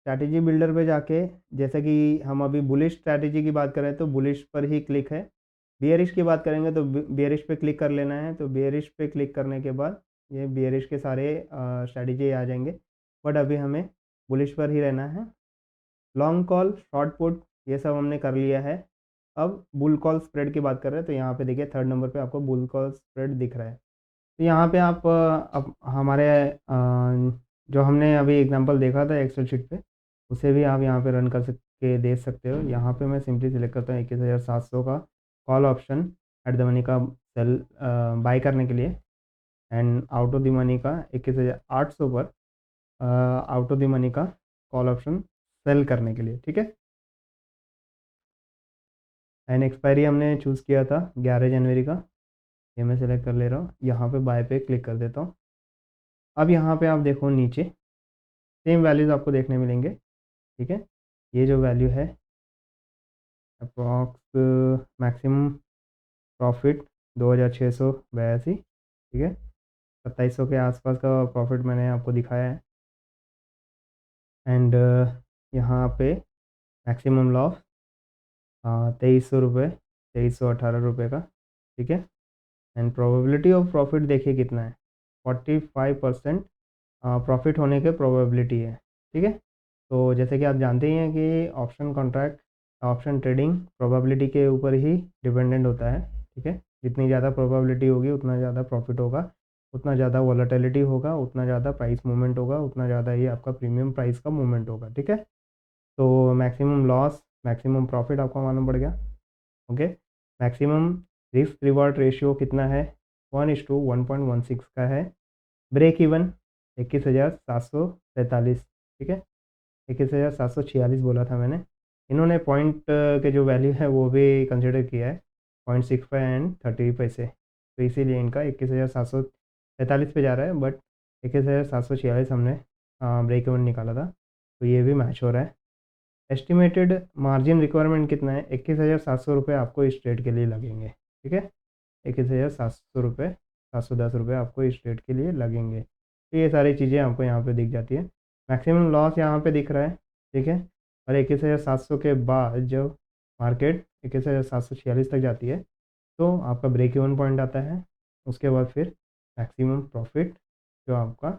स्ट्रैटेजी बिल्डर पे जाके, जैसे कि हम अभी बुलिश स्ट्रैटेजी की बात करें तो बुलिश पर ही क्लिक है, बियरिश की बात करेंगे तो बियरिश पे क्लिक कर लेना है। तो बियरिश पे क्लिक करने के बाद ये बियरिश के सारे स्ट्रैटेजी आ जाएंगे, बट अभी हमें बुलिश पर ही रहना है। लॉन्ग कॉल, शॉर्ट पुट, ये सब हमने कर लिया है। अब बुल कॉल स्प्रेड की बात कर रहे हैं, तो यहाँ पे देखिए 3rd नंबर पे आपको बुल कॉल स्प्रेड दिख रहा है। तो यहाँ पे आप अब हमारे जो हमने अभी एग्जांपल देखा था एक्सेल शीट पे, उसे भी आप यहाँ पे रन कर के देख सकते हो। यहाँ पे मैं सिंपली सिलेक्ट करता हूँ 21,700 का call option at the money का सेल बाय करने के लिए, and out of the money का 21,800 पर आउट ऑफ द मनी का कॉल ऑप्शन सेल करने के लिए, ठीक है। एंड एक्सपायरी हमने चूज़ किया था 11 जनवरी का, ये मैं सिलेक्ट कर ले रहा हूँ। यहाँ पे बाय पे क्लिक कर देता हूँ। अब यहाँ पे आप देखो नीचे सेम वैल्यूज़ आपको देखने मिलेंगे, ठीक है। ये जो वैल्यू है अप्रॉक्स मैक्सिमम प्रॉफिट 2,682, ठीक है, 2700 के आसपास का प्रॉफिट मैंने आपको दिखाया है। एंड यहाँ पे मैक्सिमम लॉस 2,300 रुपये, 2,318 रुपये का, ठीक है। एंड प्रोबेबिलिटी ऑफ प्रॉफिट देखिए कितना है, 45% प्रॉफिट होने के प्रोबेबिलिटी है, ठीक है। तो जैसे कि आप जानते ही हैं कि option contract, option trading probability के ऊपर ही डिपेंडेंट होता है, ठीक है। जितनी ज़्यादा प्रोबेबिलिटी होगी उतना ज़्यादा प्रॉफिट होगा, उतना ज़्यादा वॉलेटिलिटी होगा, उतना ज़्यादा प्राइस मूवमेंट होगा, उतना ज़्यादा ही आपका प्रीमियम प्राइस का मूवमेंट होगा, ठीक है। तो मैक्सिमम लॉस, मैक्सिमम प्रॉफिट आपको मालूम पड़ गया। Okay, maximum risk reward ratio कितना है, 1:1.16 का है। ब्रेक इवन 21,743, ठीक है, 21,746 बोला था मैंने। इन्होंने पॉइंट के जो वैल्यू है वो भी कंसिडर किया है, 0.65 एंड 30 पैसे, तो इसीलिए इनका 21,743 पे जा रहा है, बट 21,746 हमने ब्रेक इवन निकाला था, तो ये भी मैच हो रहा है। एस्टिमेटेड मार्जिन रिक्वायरमेंट कितना है, 21,700 रुपये आपको इस ट्रेड के लिए लगेंगे, ठीक है, 21,700 रुपये, 710 रुपये आपको इस ट्रेड के लिए लगेंगे। तो ये सारी चीज़ें आपको यहाँ पे दिख जाती है। मैक्सिमम लॉस यहाँ पे दिख रहा है, ठीक है, और 21,700 के बाद जब मार्केट 21,746 तक जाती है तो आपका ब्रेक इवन पॉइंट आता है। उसके बाद फिर मैक्सिमम प्रॉफिट जो आपका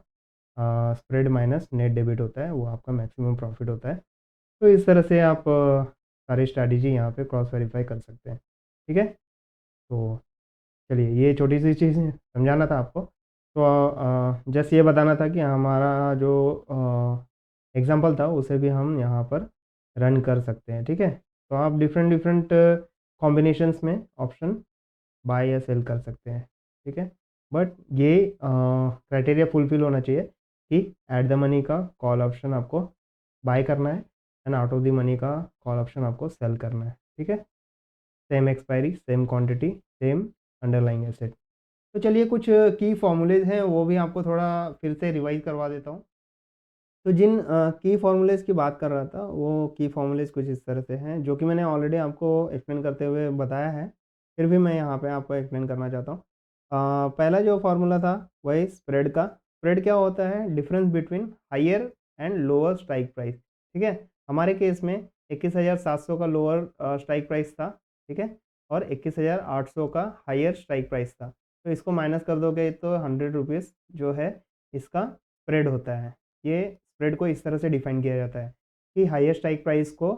स्प्रेड माइनस नेट डेबिट होता है वो आपका मैक्सिमम प्रॉफिट होता है। तो इस तरह से आप सारी स्ट्रैटेजी यहाँ पे क्रॉस वेरीफाई कर सकते हैं, ठीक है। तो चलिए, ये छोटी सी चीज़ समझाना था आपको। तो जस्ट ये बताना था कि हमारा जो एग्ज़ाम्पल था उसे भी हम यहाँ पर रन कर सकते हैं, ठीक है। तो आप डिफरेंट डिफरेंट कॉम्बिनेशंस में ऑप्शन बाय या सेल कर सकते हैं, ठीक है। बट ये क्राइटेरिया फुलफिल होना चाहिए कि एट द मनी का कॉल ऑप्शन आपको बाय करना है and out of the money का कॉल ऑप्शन आपको सेल करना है, ठीक है। Same expiry, same quantity, same underlying asset. तो चलिए, कुछ की फॉर्मूलेज हैं वो भी आपको थोड़ा फिर से रिवाइज करवा देता हूँ। तो जिन की फॉर्मूलेज की बात कर रहा था वो की फॉर्मूलेज कुछ इस तरह से हैं, जो कि मैंने ऑलरेडी आपको एक्सप्लेन करते हुए बताया है, फिर भी मैं यहाँ पे आपको एक्सप्लेन करना चाहता हूँ। पहला जो फार्मूला था वही स्प्रेड का। स्प्रेड क्या होता है, difference between higher and lower strike price, ठीक है। हमारे केस में 21,700 का लोअर स्ट्राइक प्राइस था, ठीक है, और 21,800 का हायर स्ट्राइक प्राइस था। तो इसको माइनस कर दोगे तो 100 रुपीज़ जो है इसका स्प्रेड होता है। ये स्प्रेड को इस तरह से डिफाइन किया जाता है कि हाईएस्ट स्ट्राइक प्राइस को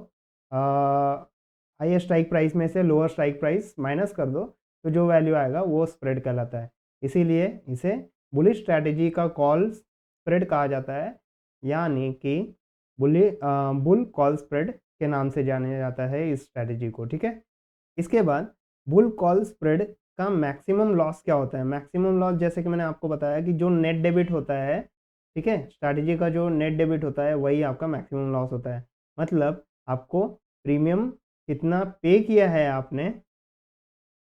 हाईएस्ट स्ट्राइक प्राइस में से लोअर स्ट्राइक प्राइस माइनस कर दो तो जो वैल्यू आएगा वो स्प्रेड कहलाता है। इसीलिए इसे बुलिश स्ट्रैटेजी का कॉल स्प्रेड कहा जाता है, यानी कि बुल कॉल स्प्रेड के नाम से जाना जाता है इस स्ट्रैटेजी को, ठीक है। इसके बाद बुल कॉल स्प्रेड का मैक्सिमम लॉस क्या होता है। मैक्सिमम लॉस जैसे कि मैंने आपको बताया कि जो नेट डेबिट होता है, ठीक है, स्ट्रैटेजी का जो नेट डेबिट होता है वही आपका मैक्सिमम लॉस होता है। मतलब आपको प्रीमियम कितना पे किया है आपने,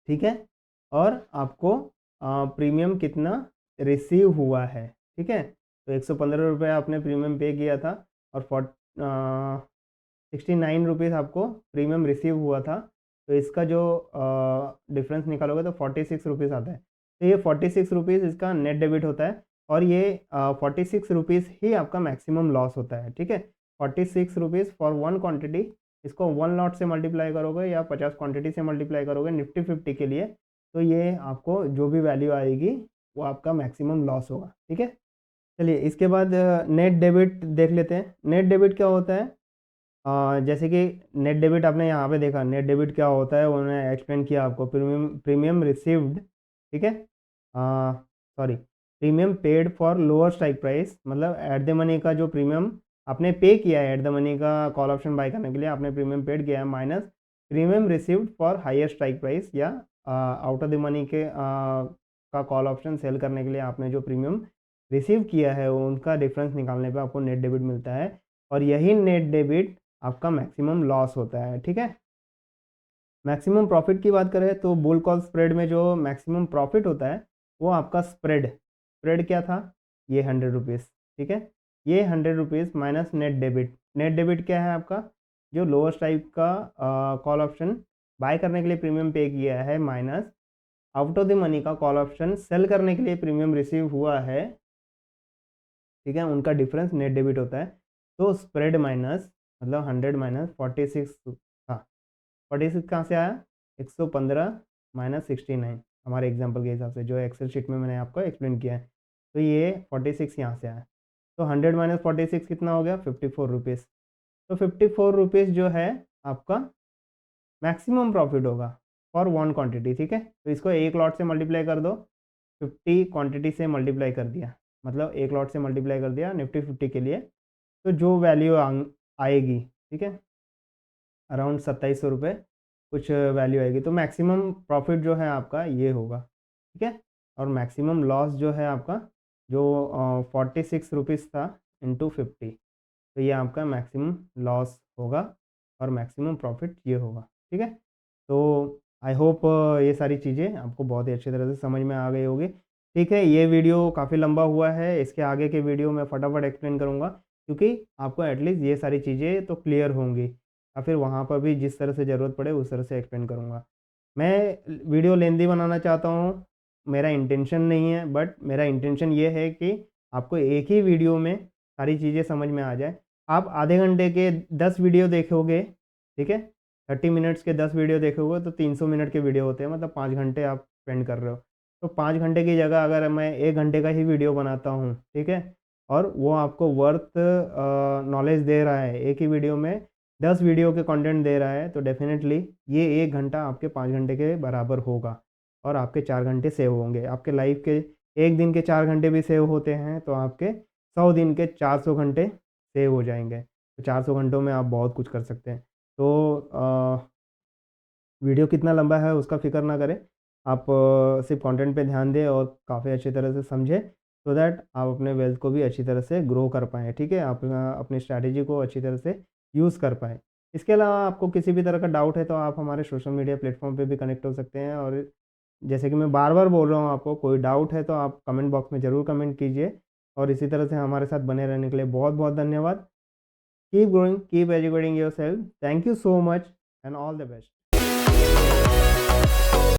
ठीक है, और आपको प्रीमियम कितना रिसीव हुआ है, ठीक है। तो 115 रुपये आपने प्रीमियम पे किया था और 69 रुपीज़ आपको प्रीमियम रिसीव हुआ था। तो इसका जो डिफरेंस निकालोगे तो 46 रुपीज़ आता है। तो ये 46 रुपीज़ इसका नेट डेबिट होता है और ये 46 रुपीज़ ही आपका मैक्सिमम लॉस होता है, ठीक है। 46 रुपीज़ फॉर वन क्वांटिटी, इसको 1 लॉट से मल्टीप्लाई करोगे या 50 क्वांटिटी से मल्टीप्लाई करोगे निफ्टी 50 के लिए, तो ये आपको जो भी वैल्यू आएगी वो आपका मैक्सिमम लॉस होगा, ठीक है। चलिए, इसके बाद नेट डेबिट देख लेते हैं। नेट डेबिट क्या होता है। जैसे कि नेट डेबिट आपने यहाँ पे देखा, नेट डेबिट क्या होता है उन्होंने एक्सप्लेन किया आपको, प्रीमियम प्रीमियम रिसीव्ड, ठीक है, sorry, premium paid for lower strike price, मतलब एट द मनी का जो प्रीमियम आपने पे किया है एट द मनी का कॉल ऑप्शन बाय करने के लिए आपने प्रीमियम पेड किया है, minus premium received for higher strike price या आउट ऑफ द मनी के का कॉल ऑप्शन सेल करने के लिए आपने जो प्रीमियम रिसीव किया है उनका डिफरेंस निकालने पे आपको नेट डेबिट मिलता है और यही नेट डेबिट आपका मैक्सिमम लॉस होता है, ठीक है। मैक्सिमम प्रॉफिट की बात करें तो बुल कॉल स्प्रेड में जो मैक्सिमम प्रॉफिट होता है वो आपका स्प्रेड स्प्रेड क्या था, ये 100 रुपीज़, ठीक है। ये 100 rupees minus net debit. Net debit क्या है आपका, जो लोअर टाइप का कॉल ऑप्शन बाय करने के लिए प्रीमियम पे किया है, minus out of the money का कॉल ऑप्शन सेल करने के लिए प्रीमियम रिसीव हुआ है, ठीक है, उनका डिफरेंस नेट डेबिट होता है। तो स्प्रेड माइनस, मतलब 100 माइनस 46, हाँ 46 कहाँ से आया, 115 माइनस 69 हमारे एग्जांपल के हिसाब से जो एक्सेल शीट में मैंने आपको एक्सप्लेन किया है। तो ये 46 यहाँ से आया, तो 100 माइनस 46 कितना हो गया, 54 रुपीज़। तो 54 रुपीज़ जो है आपका मैक्सिमम प्रॉफिट होगा फॉर 1 क्वांटिटी, ठीक है। तो इसको एक लॉट से मल्टीप्लाई कर दो, 50 क्वांटिटी से मल्टीप्लाई कर दिया, मतलब एक लॉट से मल्टीप्लाई कर दिया निफ्टी 50 के लिए, तो जो वैल्यू आएगी, ठीक है, अराउंड 2700 रुपये कुछ वैल्यू आएगी। तो मैक्सिमम प्रॉफिट जो है आपका ये होगा, ठीक है। और मैक्सिमम लॉस जो है आपका जो 46 रुपीज़ था इंटू 50, तो ये आपका मैक्सिमम लॉस होगा और मैक्सिमम प्रॉफिट ये होगा, ठीक है। तो आई होप ये सारी चीज़ें आपको बहुत ही अच्छी तरह से समझ में आ गई होगी, ठीक है। ये वीडियो काफ़ी लंबा हुआ है, इसके आगे के वीडियो मैं फटाफट एक्सप्लेन करूँगा, क्योंकि आपको एटलीस्ट ये सारी चीज़ें तो क्लियर होंगी, या फिर वहाँ पर भी जिस तरह से ज़रूरत पड़े उस तरह से एक्सप्लेन करूँगा। मैं वीडियो लेंदी बनाना चाहता हूँ, मेरा इंटेंशन नहीं है, बट मेरा इंटेंशन ये है कि आपको एक ही वीडियो में सारी चीज़ें समझ में आ जाए। आप आधे घंटे के 10 वीडियो देखोगे, ठीक है, 30 मिनट्स के 10 वीडियो देखोगे तो 300 मिनट के वीडियो होते हैं, मतलब 5 घंटे आप स्पेंड कर रहे हो। तो 5 घंटे की जगह अगर मैं 1 घंटे का ही वीडियो बनाता हूँ, ठीक है, और वो आपको वर्थ नॉलेज दे रहा है, एक ही वीडियो में 10 वीडियो के कंटेंट दे रहा है, तो डेफ़िनेटली ये 1 घंटा आपके 5 घंटे के बराबर होगा और आपके 4 घंटे सेव होंगे। आपके लाइफ़ के 1 दिन के 4 घंटे भी सेव होते हैं, तो आपके 100 दिन के 400 घंटे सेव हो जाएँगे। तो 400 घंटों में आप बहुत कुछ कर सकते हैं। तो वीडियो कितना लंबा है उसका फ़िक्र ना करें, आप सिर्फ़ कंटेंट पे ध्यान दें और काफ़ी अच्छी तरह से समझें, सो दैट आप अपने वेल्थ को भी अच्छी तरह से ग्रो कर पाएँ, ठीक है? आप अपनी स्ट्रैटेजी को अच्छी तरह से यूज़ कर पाएँ। इसके अलावा आपको किसी भी तरह का डाउट है तो आप हमारे सोशल मीडिया प्लेटफ़ॉर्म पे भी कनेक्ट हो सकते हैं, और जैसे कि मैं बार-बार बोल रहा हूँ, आपको कोई डाउट है तो आप कमेंट बॉक्स में ज़रूर कमेंट कीजिए, और इसी तरह से हमारे साथ बने रहने के लिए बहुत-बहुत धन्यवाद। Keep growing, keep educating yourself. Thank you so much and all the best.